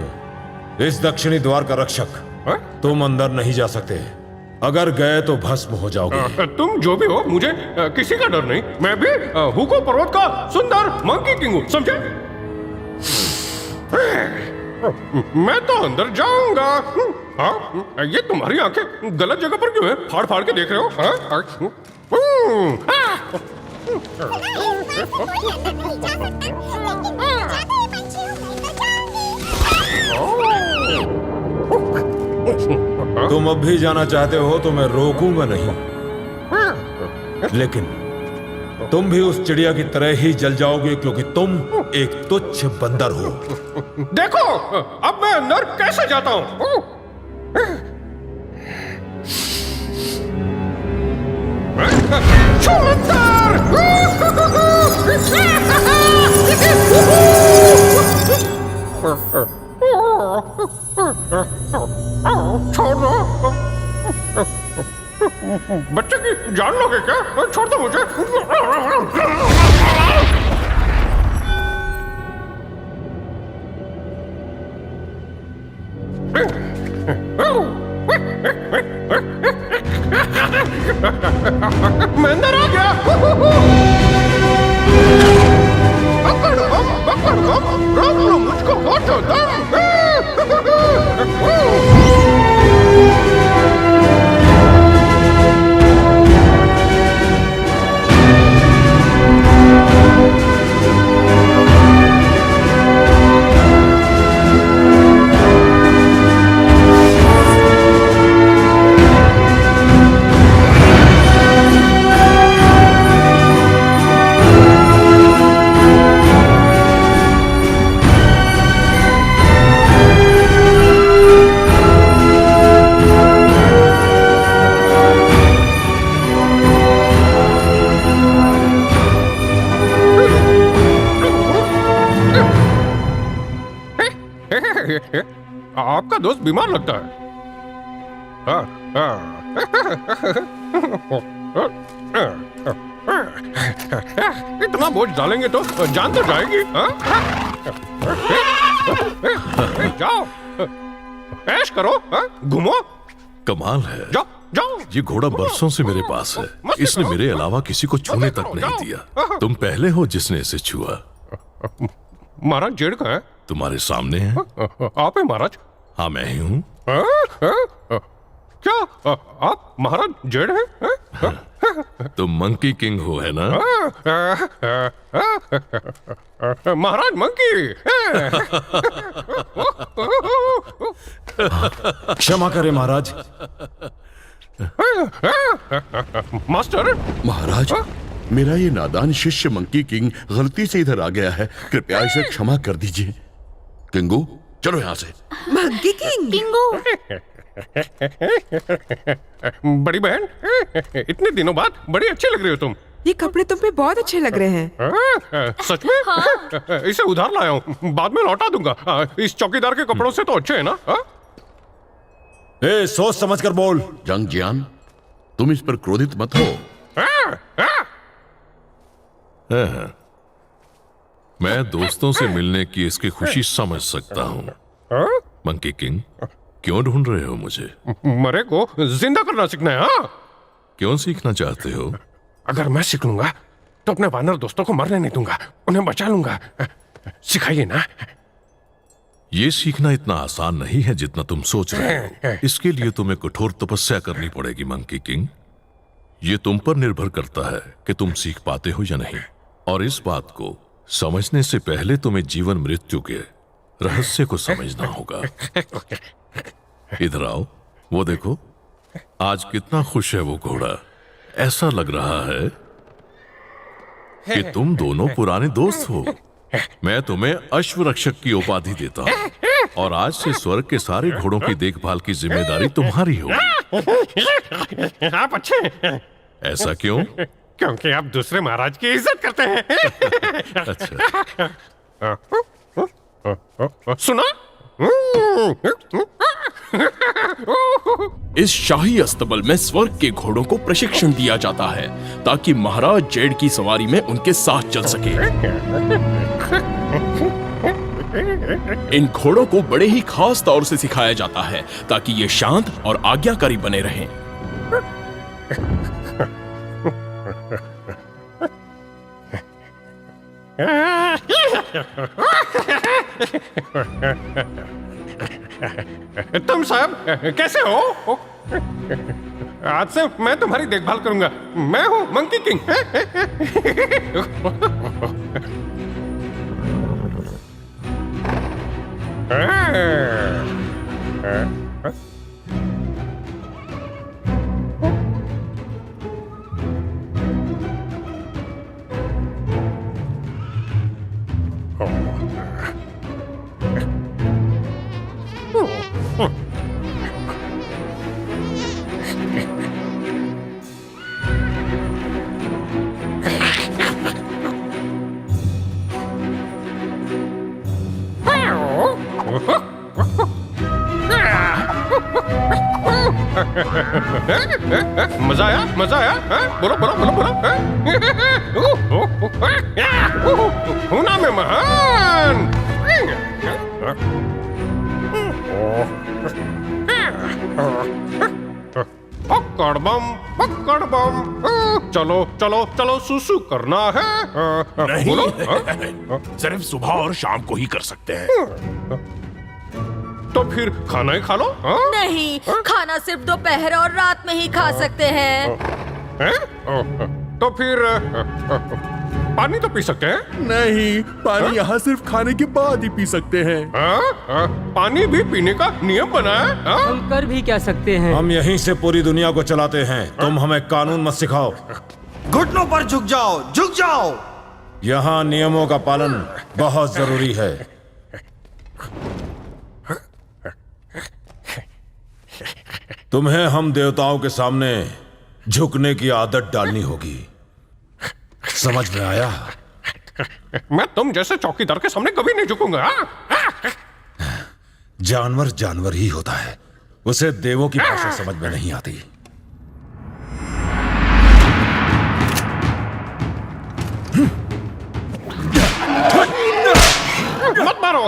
इस दक्षिणी द्वार का रक्षक। तुम अंदर नहीं जा सकते, अगर गए तो भस्म हो जाओगे। तुम जो भी हो, मुझे किसी का डर नहीं। मैं भी हुको पर्वत का सुंदर मंकी किंग हूँ, समझे? मैं तो अंदर जाऊंगा। हाँ, ये तुम्हारी आंखें गलत जगह पर क्यों है? फाड़ फाड़ के देख रहे हो? तुम अब भी जाना चाहते हो तो मैं रोकूंगा नहीं, लेकिन तुम भी उस चिड़िया की तरह ही जल जाओगे, क्योंकि तुम एक तुच्छ बंदर हो। देखो अब मैं अंदर कैसे जाता हूँ। छोड़ दो, बच्चे की जान लोगे क्या? छोड़ दो मुझे। मैं अंदर आ गया। रोक लो मुझको, बहुत होता। आपका दोस्त बीमार लगता है। इतना बोझ डालेंगे तो जान तो जाएगी। जाओ ऐश करो, घूमो। कमाल है, जाओ जाओ। ये घोड़ा बरसों से मेरे पास है, इसने मेरे अलावा किसी को छूने तक नहीं दिया। तुम पहले हो जिसने इसे छुआ। महाराज जेड़ का है? तुम्हारे सामने है। आप है महाराज? हाँ मैं ही हूँ। क्या आप महाराज जेड़ हैं? तुम मंकी किंग हो, है ना? महाराज मंकी। क्षमा करें महाराज। मास्टर। महाराज, मेरा ये नादान शिष्य मंकी किंग गलती से इधर आ गया है, कृपया इसे क्षमा कर दीजिए। किंगू चलो यहाँ से। Monkey king. किंगू। बड़ी बहन, इतने दिनों बाद बड़ी अच्छी लग रही हो तुम। ये कपड़े तुम पे बहुत अच्छे लग रहे हैं। सच में? हाँ। इसे उधार लाया हूँ, बाद में लौटा दूंगा। इस चौकीदार के कपड़ों से तो अच्छे हैं ना? ए, सोच समझ कर बोल। जंगजियान, तुम इस पर क्रोधित मत हो। मैं दोस्तों से मिलने की इसकी खुशी समझ सकता हूँ। मंकी किंग, क्यों ढूंढ रहे हो मुझे? मरे को जिंदा करना सीखना है। हाँ? क्यों सीखना चाहते हो? अगर मैं सीख लूंगा तो अपने वानर दोस्तों को मरने नहीं दूंगा, उन्हें बचा लूंगा। सिखाइए ना। ये सीखना इतना आसान नहीं है जितना तुम सोच रहे हो। इसके लिए तुम्हें कठोर तपस्या करनी पड़ेगी मंकी किंग। ये तुम पर निर्भर करता है कि तुम सीख पाते हो या नहीं। और इस बात को समझने से पहले तुम्हें जीवन मृत्यु के रहस्य को समझना होगा। इधर आओ, वो देखो, आज कितना खुश है वो घोड़ा। ऐसा लग रहा है कि तुम दोनों पुराने दोस्त हो। मैं तुम्हें अश्व रक्षक की उपाधि देता हूँ और आज से स्वर्ग के सारे घोड़ों की देखभाल की जिम्मेदारी तुम्हारी होगी। आप अच्छे हैं। ऐसा क्यों? क्योंकि आप दूसरे महाराज की इज्जत करते हैं। अच्छा। सुना? इस शाही अस्तबल में स्वर्ग के घोड़ों को प्रशिक्षण दिया जाता है ताकि महाराज जेड की सवारी में उनके साथ चल सके। इन घोड़ों को बड़े ही खास तौर से सिखाया जाता है ताकि ये शांत और आज्ञाकारी बने रहें। तुम साहब कैसे हो? आज से मैं तुम्हारी देखभाल करूंगा। मैं हूँ मंकी किंग। मजा आया? मजा आया? बोलो बोलो बोलो बोलो। हूं ना मैं महान। पकड़ बम। चलो चलो चलो सुसु करना है। नहीं, बोलो। सिर्फ सुबह और शाम को ही कर सकते हैं। तो फिर खाना ही खा लो। नहीं, खाना सिर्फ दोपहर और रात में ही खा सकते हैं। तो फिर पानी तो पी सकते हैं? नहीं, पानी यहाँ सिर्फ खाने के बाद ही पी सकते हैं। पानी भी पीने का नियम बना है। हम कर भी क्या सकते हैं? हम यहीं से पूरी दुनिया को चलाते हैं। तुम हमें कानून मत सिखाओ। घुटनों पर झुक जाओ, झुक जाओ। यहाँ नियमों का पालन बहुत जरूरी है। तुम्हें हम देवताओं के सामने झुकने की आदत डालनी होगी। समझ में आया? मैं तुम जैसे चौकीदार के सामने कभी नहीं झुकूंगा। जानवर जानवर ही होता है, उसे देवों की भाषा समझ में नहीं आती। मत मारो।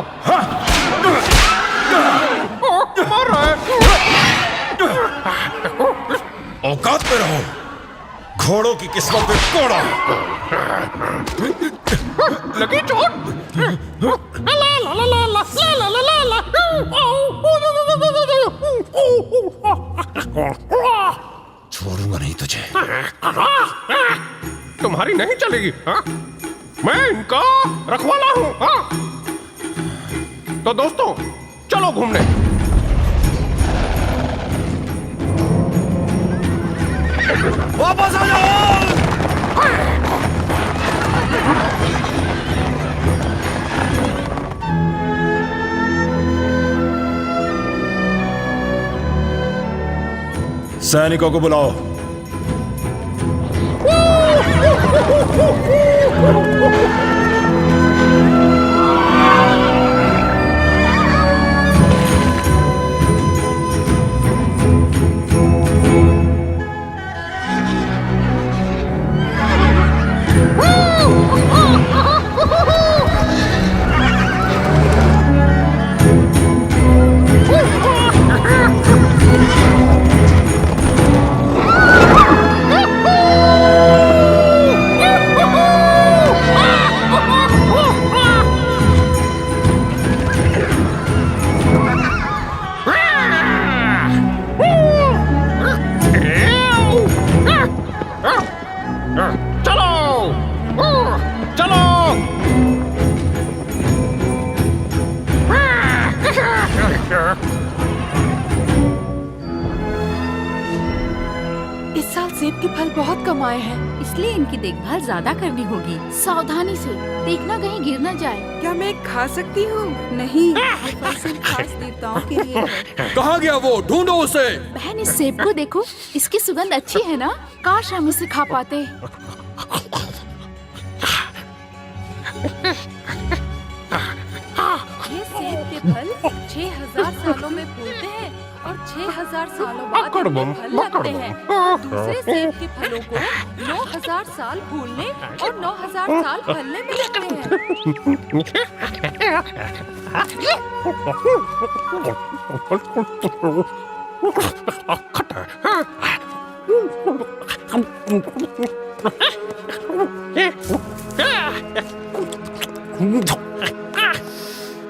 मार रहा है। औकात में रहो। घोड़ों की किस्मत में कोड़ा। लगी चोट। छोड़ूंगा नहीं तुझे। तुम्हारी नहीं चलेगी। मैं इनका रखवाला हूँ। तो दोस्तों चलो घूमने। वापस आ जाओ। सैनिकों को बुलाओ। इस साल सेब के फल बहुत कम आए हैं, इसलिए इनकी देखभाल ज्यादा करनी होगी। सावधानी से देखना कहीं गिर न जाए। क्या मैं खा सकती हूँ? नहीं, ये फल सिर्फ खास देवताओं के लिए है। कहाँ गया वो? ढूंढो उसे। बहन इस सेब को देखो, इसकी सुगंध अच्छी है ना? काश हम इसे खा पाते। ये सेब के फल 6000 सालों में फूलते हैं और 6000 सालों बाद बकड़ बम, इनमें फल बकड़ लगते बम। हैं। दूसरे सेब के फलों को 9000 साल फूलने और 9000 साल फलने में लगते हैं।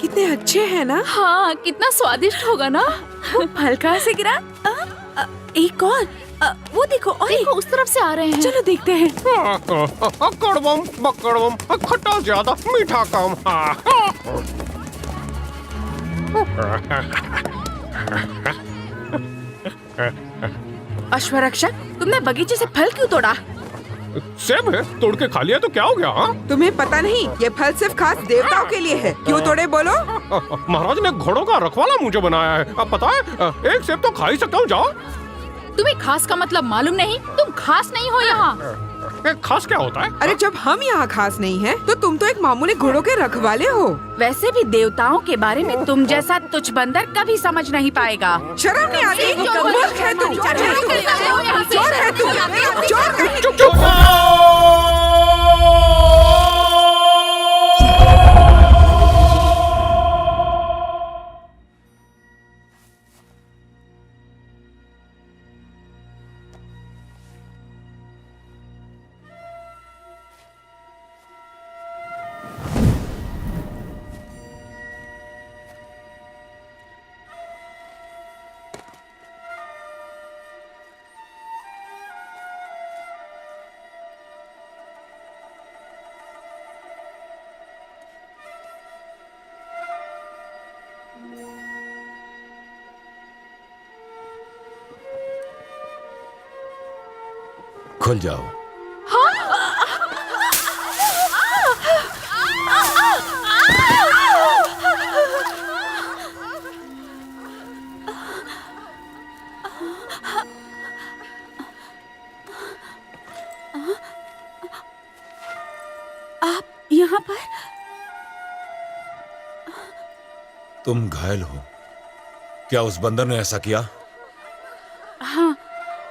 कितने अच्छे हैं ना? हाँ, कितना स्वादिष्ट होगा ना। वो फल कहाँ से गिरा? एक और वो देखो, और देखो उस तरफ से आ रहे हैं। चलो देखते हैं। कड़वम बकड़वम, खट्टा ज्यादा मीठा कम। अश्वरक्षक, तुमने बगीचे से फल क्यों तोड़ा? सेब है, तोड़ के खा लिया तो क्या हो गया? हाँ? तुम्हें पता नहीं ये फल सिर्फ खास देवताओं के लिए है। क्यों तोड़े बोलो? महाराज ने घोड़ों का रखवाला मुझे बनाया है। अब पता है, एक सेब तो खा ही सकता हूँ। जाओ। तुम्हें खास का मतलब मालूम नहीं? तुम खास नहीं हो यहाँ। खास क्या होता है? अरे जब हम यहाँ खास नहीं हैं, तो तुम तो एक मामूली घोड़ों के रखवाले हो। वैसे भी देवताओं के बारे में तुम जैसा तुच्छ बंदर कभी समझ नहीं पाएगा। शर्म नहीं आती? मूर्ख है तुम, चोर है तुम, चोर है तुम, चोर है। चुप चुप। खुल जाओ। आप यहाँ पर? तुम घायल हो। क्या उस बंदर ने ऐसा किया? हाँ,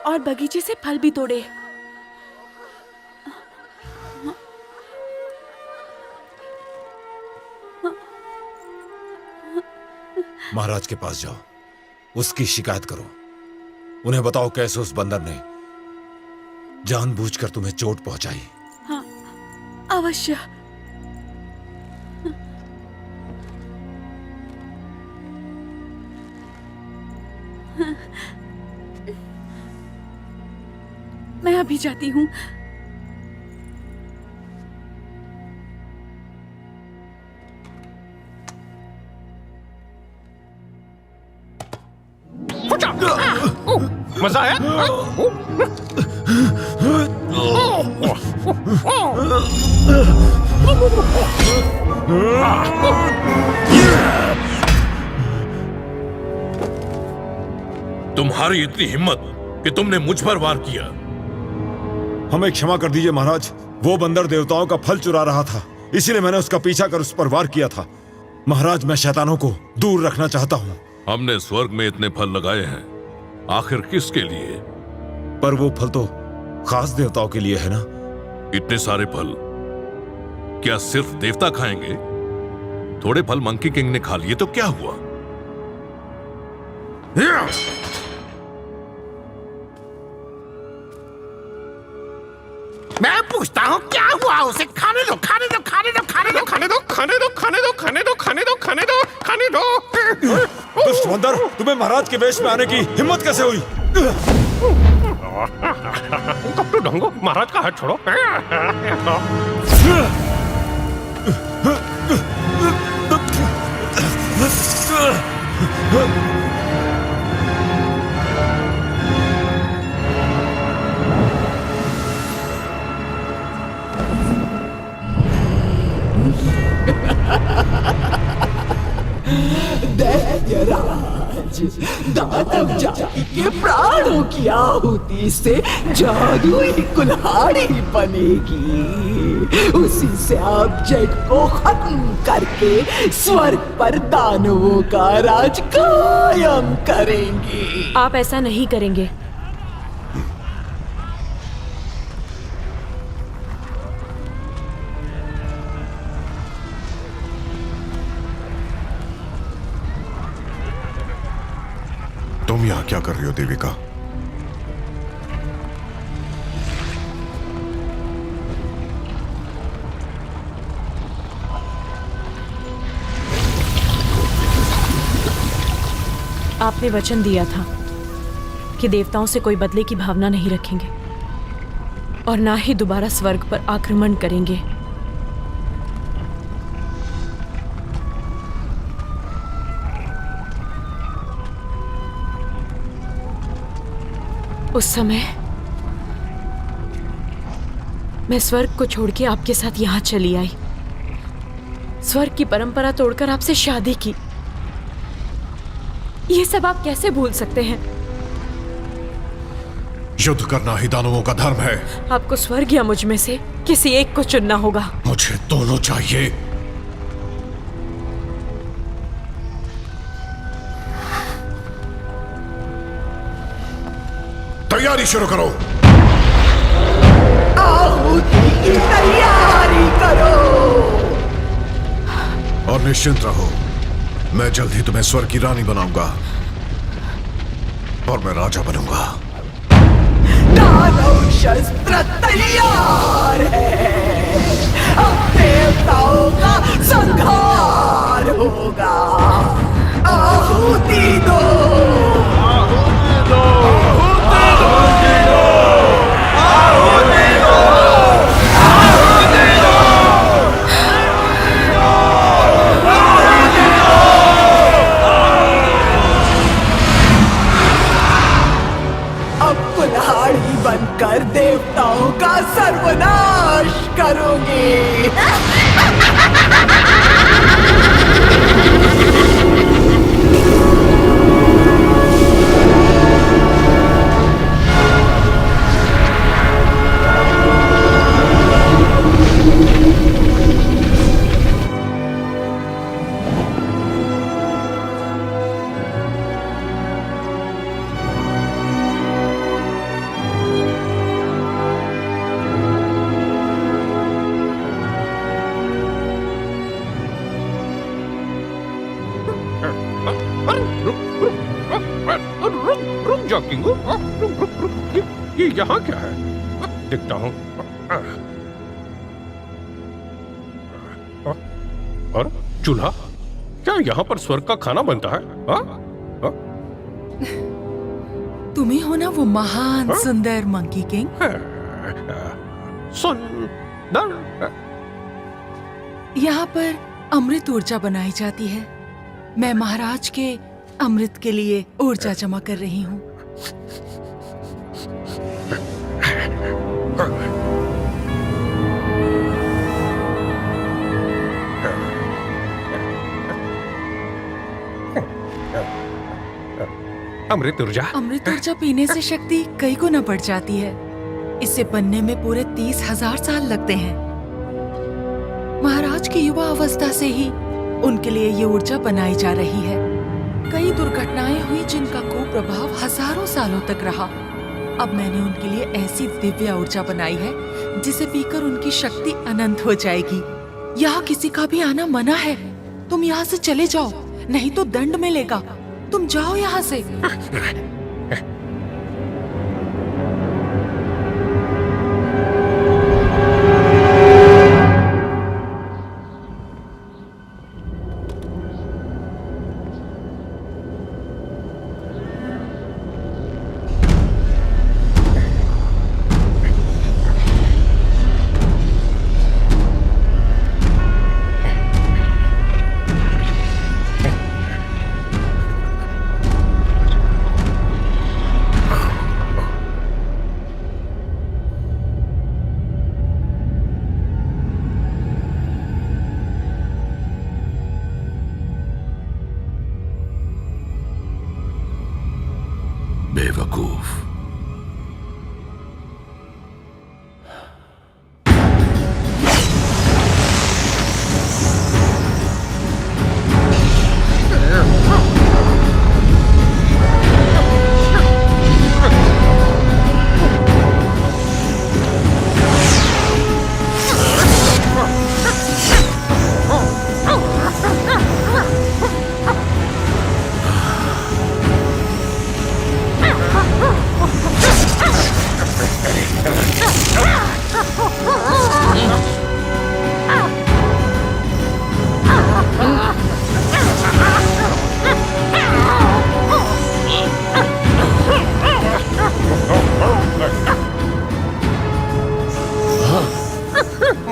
और बगीचे से फल भी तोड़े। महाराज के पास जाओ, उसकी शिकायत करो। उन्हें बताओ कैसे उस बंदर ने जानबूझकर तुम्हें चोट पहुंचाई। हाँ, अवश्य। मैं अभी जाती हूँ। मजा आया? तुम्हारी इतनी हिम्मत कि तुमने मुझ पर वार किया। हमें क्षमा कर दीजिए महाराज। वो बंदर देवताओं का फल चुरा रहा था, इसीलिए मैंने उसका पीछा कर उस पर वार किया था। महाराज, मैं शैतानों को दूर रखना चाहता हूँ। हमने स्वर्ग में इतने फल लगाए हैं, आखिर किसके लिए? पर वो फल तो खास देवताओं के लिए है ना? इतने सारे फल क्या सिर्फ देवता खाएंगे? थोड़े फल मंकी किंग ने खा लिए तो क्या हुआ? मैं पूछता हूँ क्या हुआ उसे? खाने दो, खाने दो, खाने दो, खाने दो, खाने दो, खाने दो, खाने दो, खाने दो, खाने दो, खाने दो, खाने दो। दुष्ट बंदर, तुम्हें महाराज के वेश में आने की हिम्मत कैसे हुई? कपटू ढंगो, महाराज का हाथ छोड़ो। दैत्यराज, आज दानव जाति के प्राणों की आहुति से जादुई कुल्हाड़ी बनेगी। उसी से आप जेड को खत्म करके स्वर्ग पर दानवों का राज कायम करेंगे। आप ऐसा नहीं करेंगे। तुम यहाँ क्या कर रही हो देविका? आपने वचन दिया था कि देवताओं से कोई बदले की भावना नहीं रखेंगे और ना ही दोबारा स्वर्ग पर आक्रमण करेंगे। उस समय मैं स्वर्ग को छोड़ के आपके साथ यहां चली आई, स्वर्ग की परंपरा तोड़कर आपसे शादी की। ये सब आप कैसे भूल सकते हैं? युद्ध करना ही दानवों का धर्म है। आपको स्वर्ग या मुझ में से किसी एक को चुनना होगा। मुझे दोनों चाहिए। तैयारी शुरू करो। आहुति की तैयारी करो और निश्चिंत रहो, मैं जल्द ही तुम्हें स्वर्ग की रानी बनाऊंगा और मैं राजा बनूंगा। दानव शस्त्र तैयार है, अब देवताओं का संहार होगा। आहुति दो, आहुति दो, आहुति दो, आहुति दो, आहुति दो, आहुति दो। अब कुल्हाड़ी बनकर देवताओं का सर्वनाश करोगे। रुक जा किंगू, ये यहाँ क्या है? देखता हूँ। और चूल्हा, क्या यहाँ पर स्वर्ग का खाना बनता है? तुम ही हो ना वो महान सुंदर मंकी किंग? सुंदर? यहाँ पर अमृत ऊर्जा बनाई जाती है। मैं महाराज के अमृत के लिए ऊर्जा जमा कर रही हूँ। अमृत ऊर्जा? अमृत ऊर्जा पीने से शक्ति कई गुना बढ़ जाती है। इसे बनने में पूरे 30,000 साल लगते हैं। महाराज की युवा अवस्था से ही उनके लिए ये ऊर्जा बनाई जा रही है। कई दुर्घटनाएं हुई जिनका कुप्रभाव हजारों सालों तक रहा। अब मैंने उनके लिए ऐसी दिव्य ऊर्जा बनाई है जिसे पीकर उनकी शक्ति अनंत हो जाएगी। यहाँ किसी का भी आना मना है। तुम यहाँ से चले जाओ, नहीं तो दंड मिलेगा। तुम जाओ यहाँ से।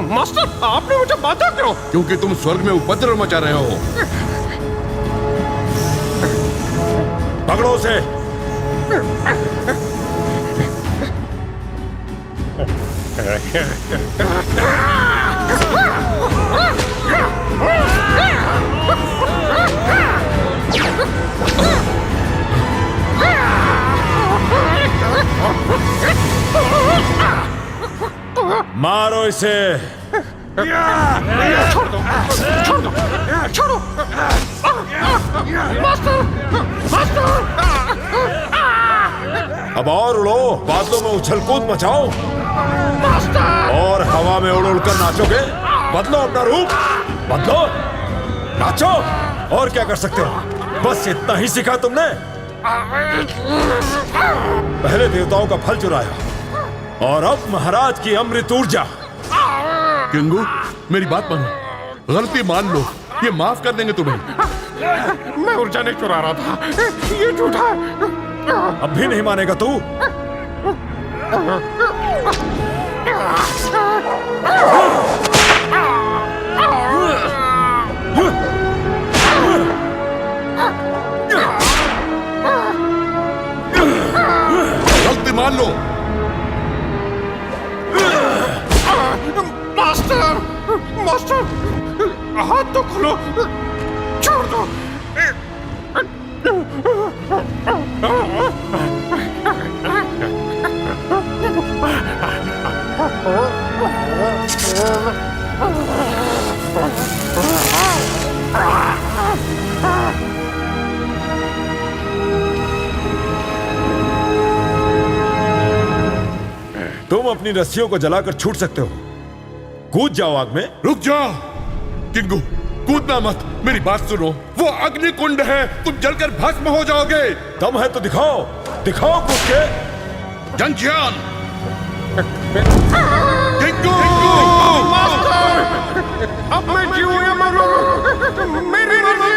मास्टर, आपने मुझे बाधा क्यों? क्योंकि तुम स्वर्ग में उपद्रव मचा रहे हो। पकड़ो उसे। मारो इसे। छोड़ दो, छोड़ दो, छोड़ो। Master, master. अब और उड़ो, बादलों में उछल कूद मचाओ और हवा में उड़ उड़ कर नाचोगे। बदलो अपना रूप, बदलो, नाचो। और क्या कर सकते हो? बस इतना ही सीखा तुमने। पहले देवताओं का फल चुराया और अब महाराज की अमृत ऊर्जा। किंगू, मेरी बात मानो, गलती मान लो, ये माफ कर देंगे तुम्हें। मैं ऊर्जा नहीं चुरा रहा था, ये झूठा है। अब भी नहीं मानेगा तू? गलती मान लो। मास्टर, मास्टर, हाथ तो खोलो, छोड़ दो। तुम अपनी रस्सियों को जलाकर छूट सकते हो। कूद जाओ आग में। रुक जाओ किंगू, कूदना मत, मेरी बात सुनो। वो अग्नि कुंड है, तुम जलकर भस्म हो जाओगे। दम है तो दिखाओ, दिखाओ कूद के। जंजियान, किंगू, अब मैं जीऊं या मरूं, मेरी मर्जी।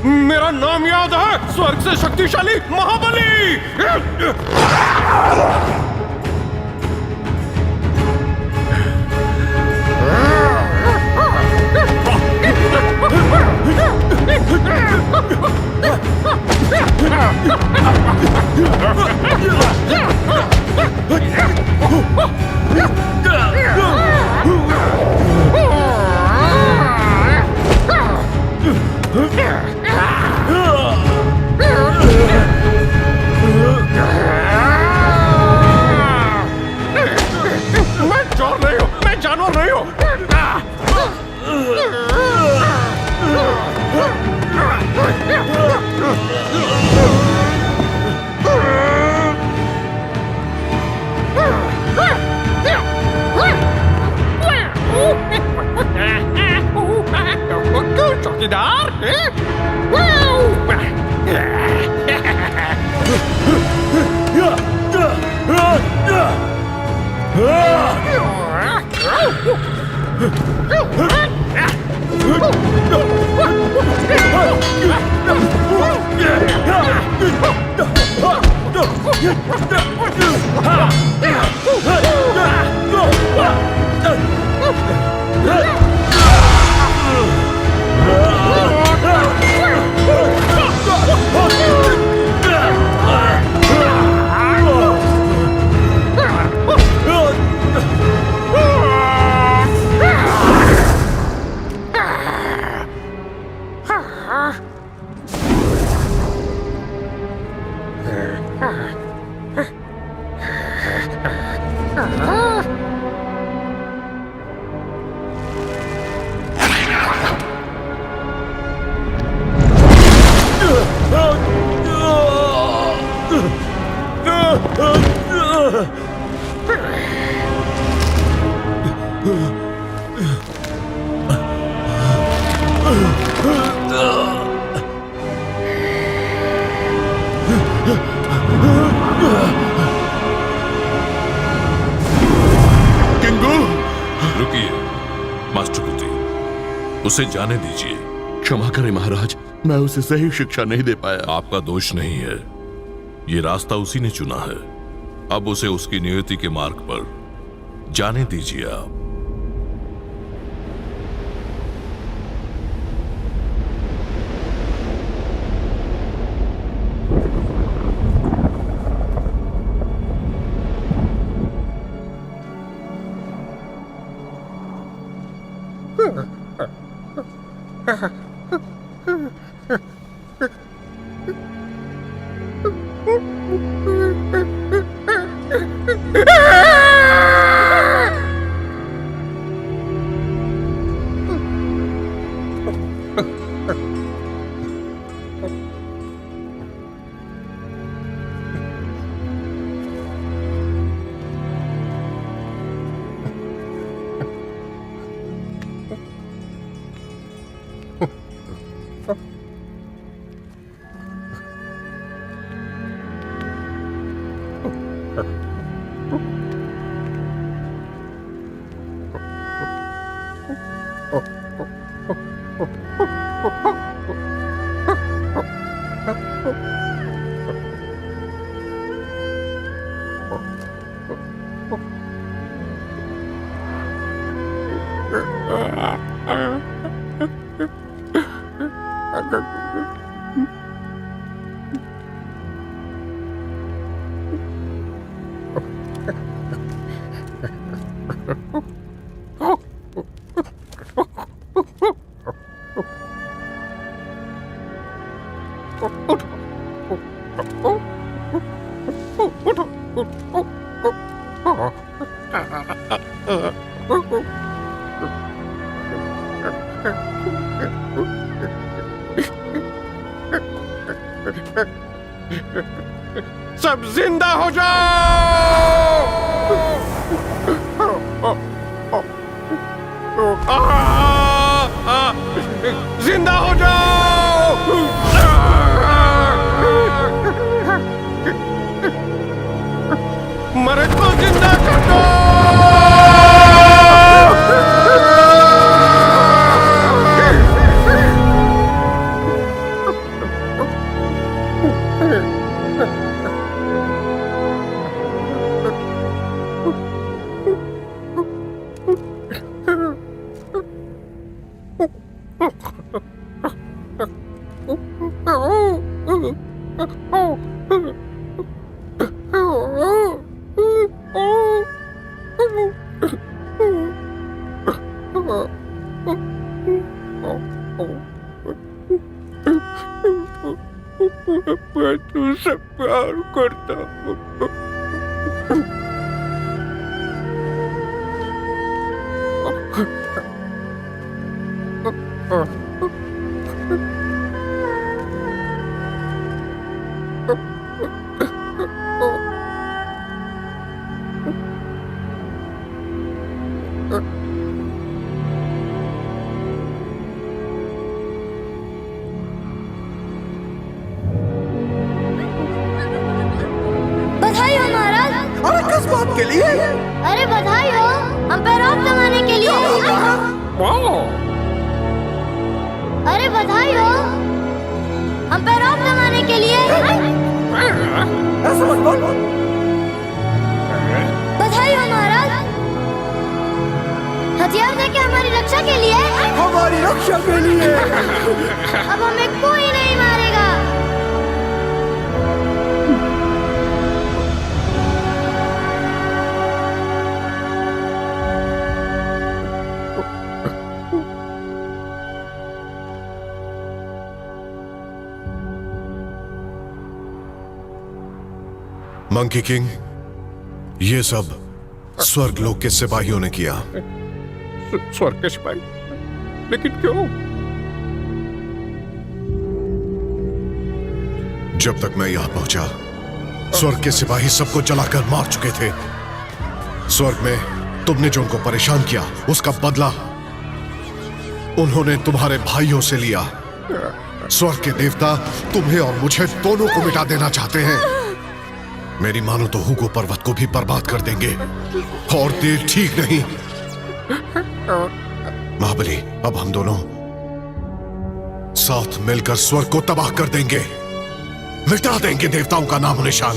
मेरा नाम याद है, स्वर्ग से शक्तिशाली महाबली। मैं चोर नहीं हूँ, मैं जानवर नहीं हूँ। चौकीदार उसे जाने दीजिए। क्षमा करें महाराज, मैं उसे सही शिक्षा नहीं दे पाया। आपका दोष नहीं है, ये रास्ता उसी ने चुना है। अब उसे उसकी नियति के मार्ग पर जाने दीजिए आप। सब जिंदा हो जाओ, जिंदा हो जाओ। मरे को जिंदा कर दो। मैं तुझसे प्यार करता हूँ। बधाई हो महाराज। अरे किस बात के लिए? अरे बधाई हो हम पैरों जमाने के लिए। अरे बधाई हो हम पैरों जमाने के लिए। ऐसा मत बोल। बधाई हो महाराज। हथियार देके हमारी रक्षा के लिए। हमारी रक्षा के लिए। अब हमें कोई नहीं मारेगा। मंकी किंग, ये सब स्वर्ग लोक के सिपाहियों ने किया। स्वर्ग के सिपाही? लेकिन क्यों? जब तक मैं यहां पहुंचा, स्वर्ग के सिपाही सबको जलाकर मार चुके थे। स्वर्ग में तुमने जो उनको परेशान किया, उसका बदला उन्होंने तुम्हारे भाइयों से लिया। स्वर्ग के देवता तुम्हें और मुझे दोनों को मिटा देना चाहते हैं। मेरी मानो तो हुगो पर्वत को भी बर्बाद कर देंगे, और देर ठीक नहीं। महाबली, अब हम दोनों साथ मिलकर स्वर्ग को तबाह कर देंगे, मिटा देंगे देवताओं का नामो निशान।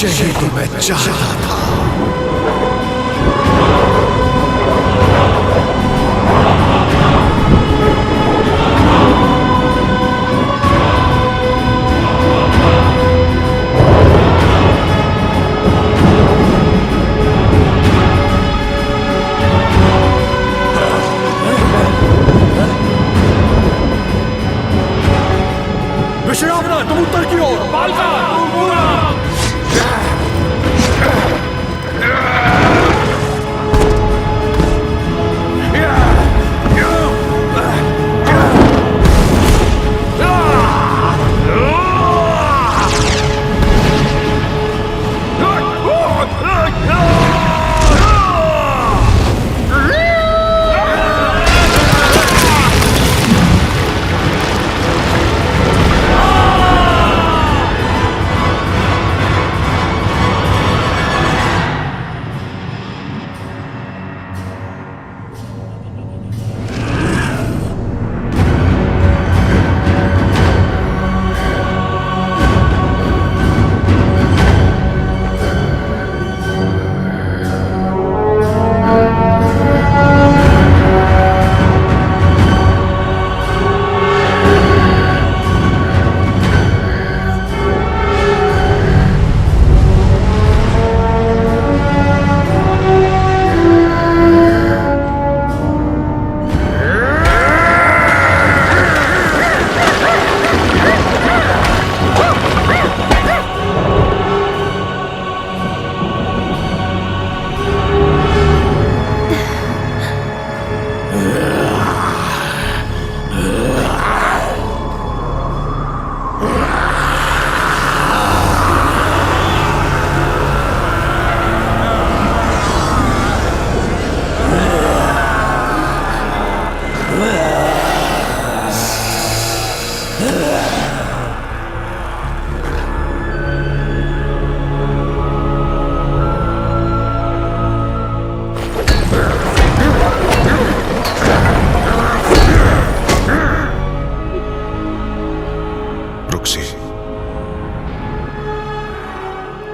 यही तो मैं चाहता था। विश्रामना, तुम उत्तर की ओर। बालका, तुम पूरा।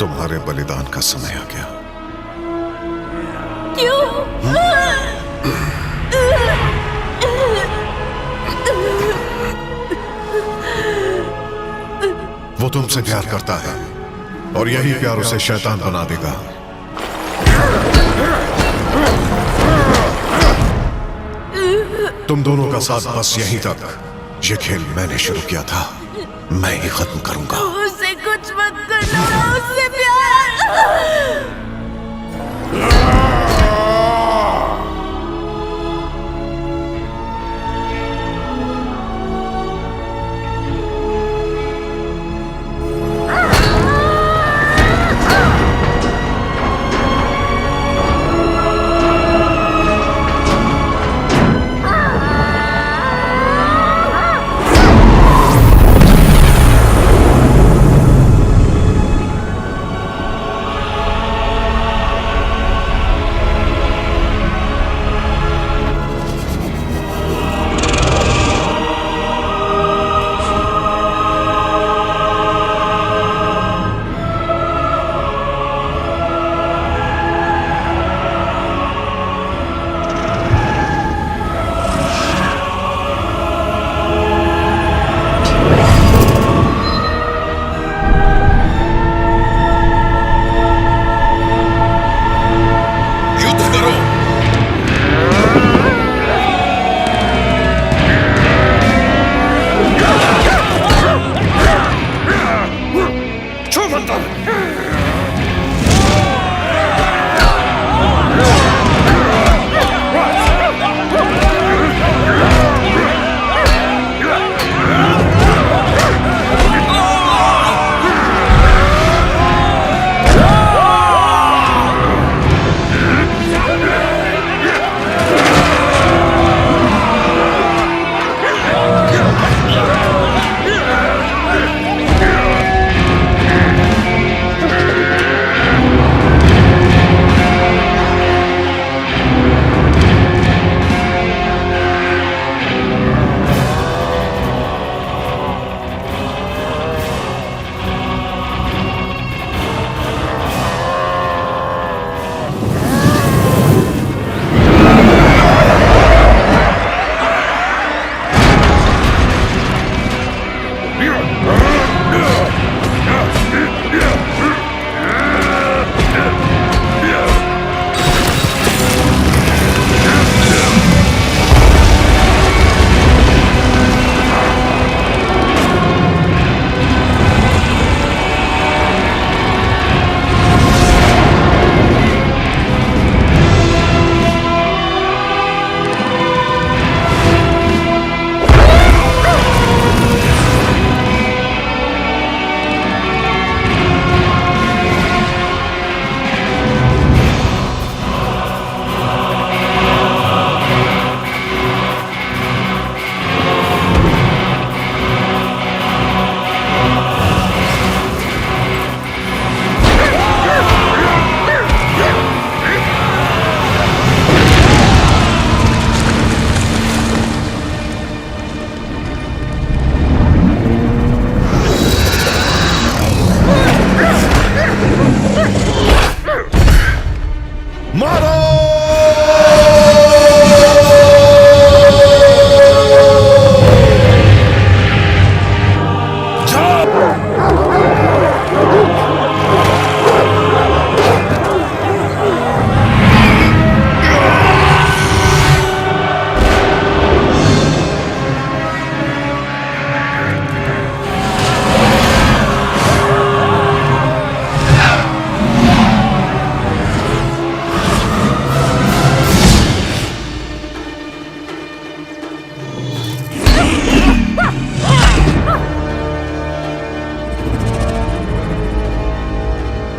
तुम्हारे बलिदान का समय आ गया। क्यों? वो तुमसे प्यार करता है और यही प्यार उसे शैतान बना देगा। तुम दोनों का साथ बस यहीं तक। ये खेल मैंने शुरू किया था, मैं ही खत्म करूंगा। उसे कुछ मत करना, उससे प्यार।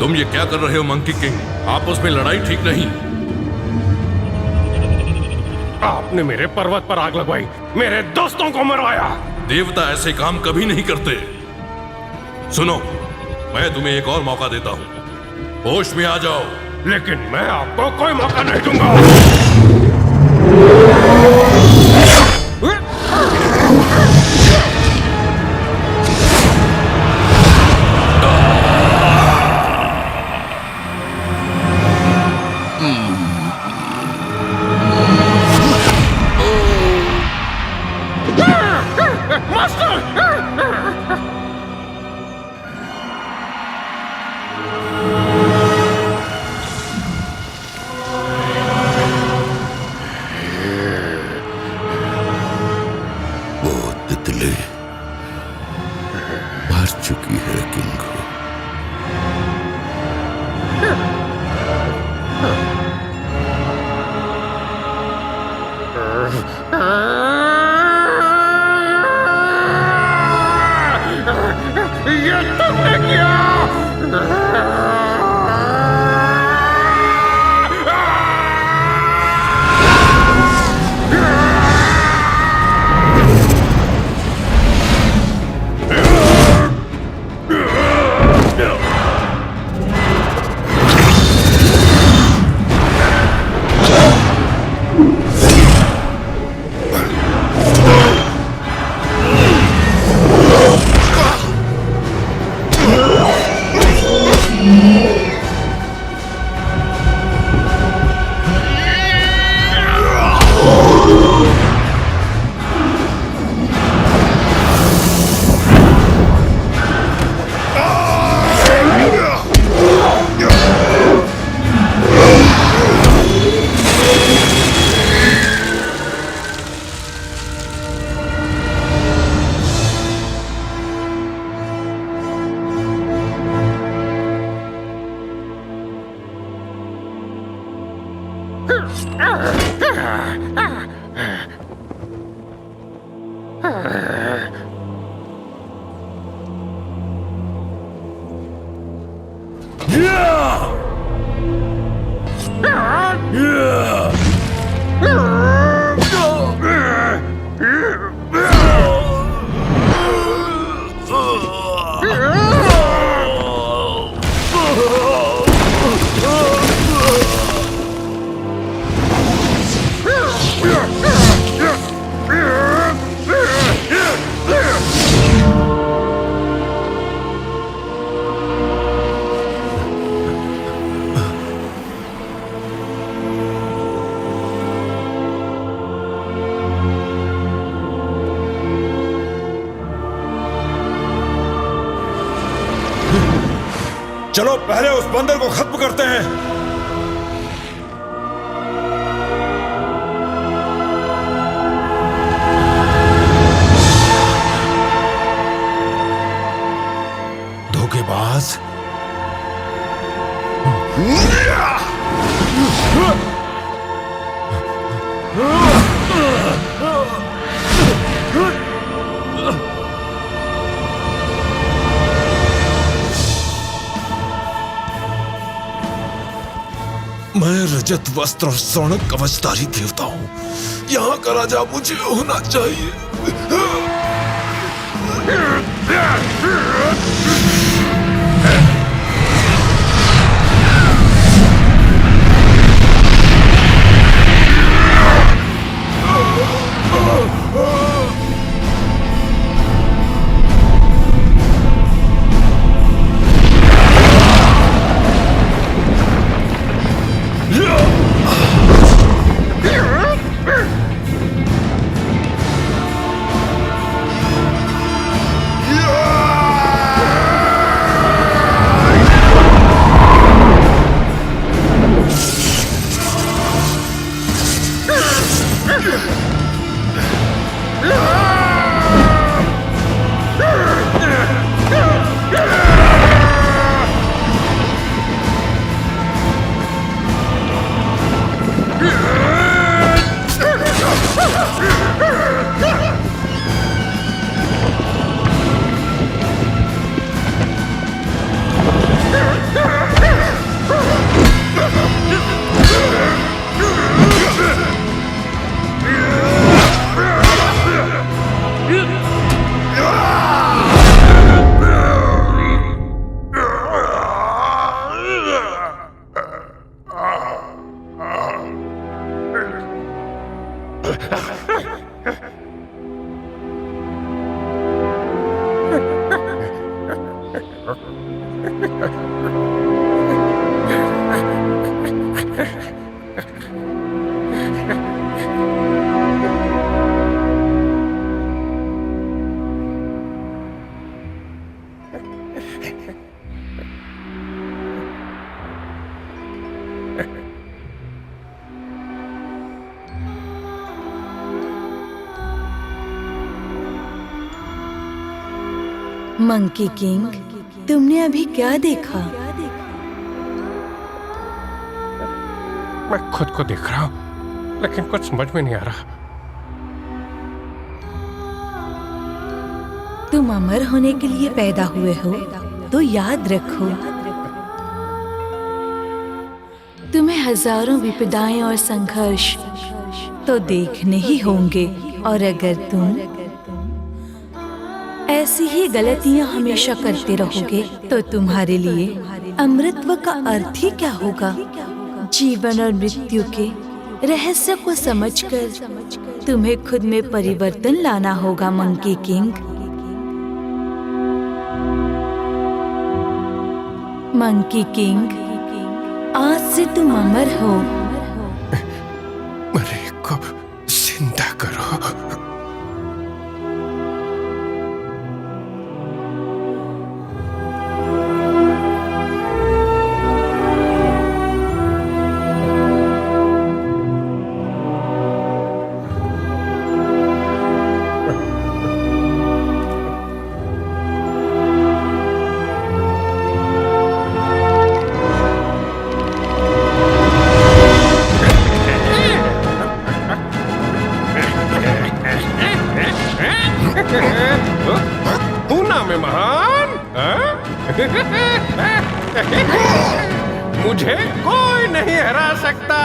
तुम ये क्या कर रहे हो मंकी किंग? आपस में लड़ाई ठीक नहीं। आपने मेरे पर्वत पर आग लगवाई, मेरे दोस्तों को मरवाया। देवता ऐसे काम कभी नहीं करते। सुनो, मैं तुम्हें एक और मौका देता हूं, होश में आ जाओ। लेकिन मैं आपको कोई मौका नहीं दूंगा। ये तुमने क्या? चलो पहले उस बंदर को खत्म करते हैं। धोखेबाज। मैं रजत वस्त्र और स्वर्ण कवचधारी देवता हूँ। यहाँ का राजा मुझे होना चाहिए। मंकी किंग, तुमने अभी क्या देखा? मैं खुद को देख रहा हूँ लेकिन कुछ समझ में नहीं आ रहा। तुम अमर होने के लिए पैदा हुए हो तो याद रखो, तुम्हें हजारों विपदाएं और संघर्ष तो देखने ही होंगे, और अगर तुम ऐसी ही गलतियां हमेशा करते रहोगे तो तुम्हारे लिए अमृतत्व का अर्थ ही क्या होगा। जीवन और मृत्यु के रहस्य को समझकर तुम्हें खुद में परिवर्तन लाना होगा मंकी किंग। मंकी किंग, आज से तुम अमर हो। मरे को जिंदा करो। पूना में महान, मुझे कोई नहीं हरा सकता।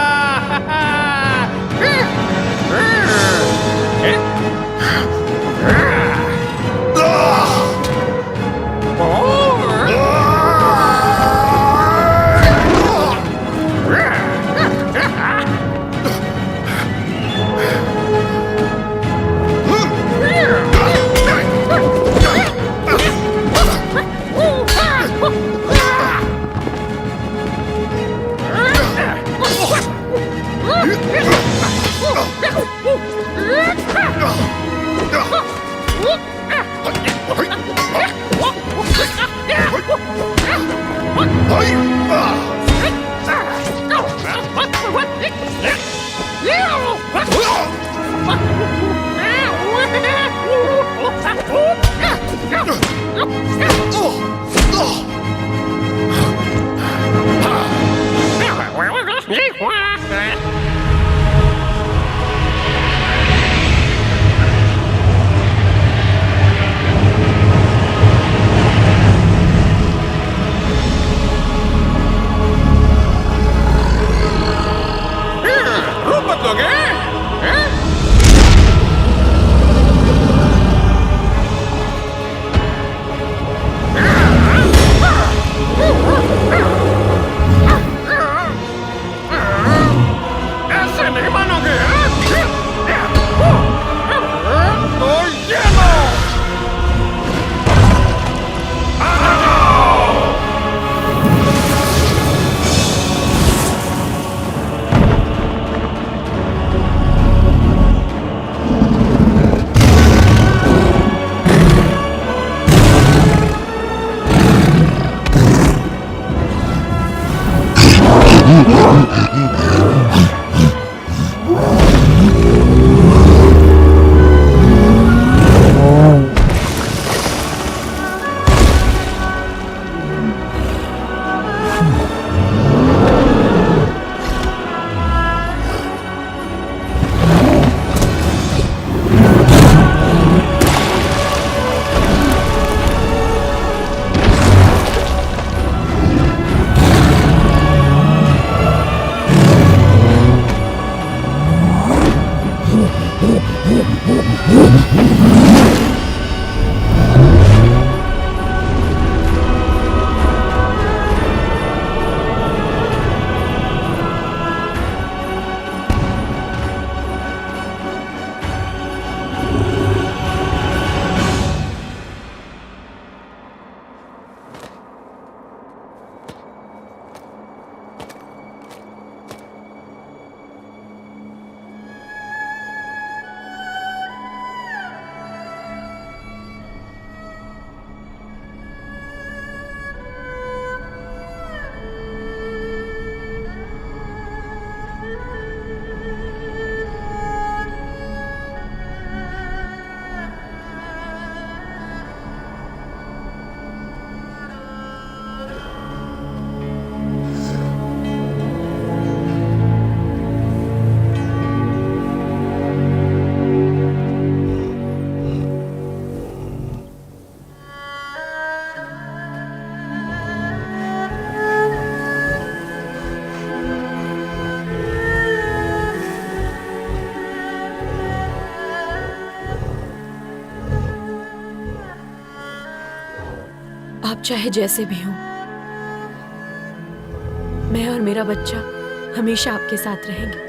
चाहे जैसे भी हूं, मैं और मेरा बच्चा हमेशा आपके साथ रहेंगे।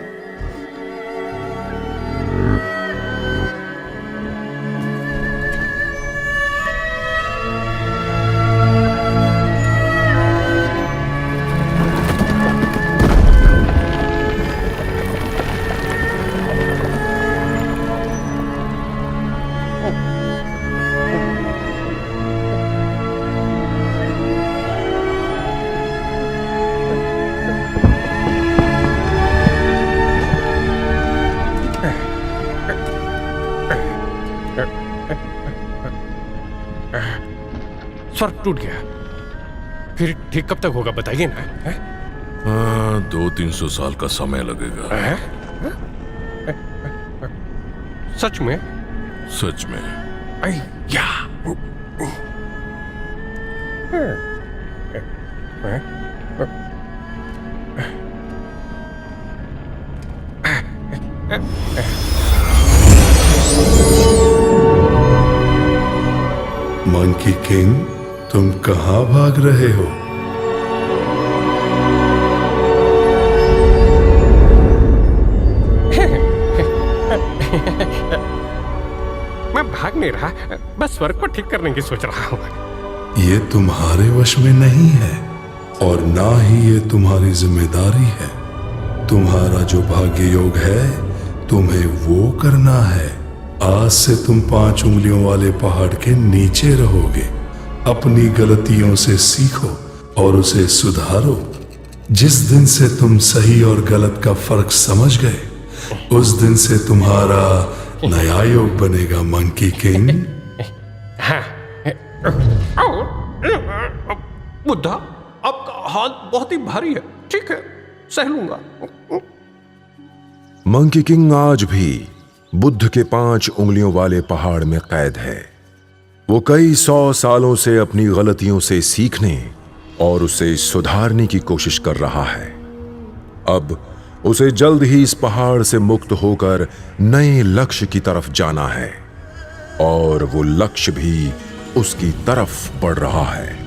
स्वर्ग टूट गया, फिर ठीक कब तक होगा बताइए ना। 200-300 साल का समय लगेगा। सच में? सच में। या मंकी किंग, तुम कहां भाग रहे हो? मैं भाग नहीं रहा, बस स्वर्ग को ठीक करने की सोच रहा हूँ। ये तुम्हारे वश में नहीं है और ना ही ये तुम्हारी जिम्मेदारी है। तुम्हारा जो भाग्य योग है तुम्हें वो करना है। आज से तुम 5 उंगलियों वाले पहाड़ के नीचे रहोगे। अपनी गलतियों से सीखो और उसे सुधारो। जिस दिन से तुम सही और गलत का फर्क समझ गए, उस दिन से तुम्हारा नया योग बनेगा मंकी किंग। बुद्धा, आपका हाथ बहुत ही भारी है। ठीक है, सह लूंगा। मंकी किंग आज भी बुद्ध के 5 उंगलियों वाले पहाड़ में कैद है। वो कई 100 सालों से अपनी गलतियों से सीखने और उसे सुधारने की कोशिश कर रहा है। अब उसे जल्द ही इस पहाड़ से मुक्त होकर नए लक्ष्य की तरफ जाना है और वो लक्ष्य भी उसकी तरफ बढ़ रहा है।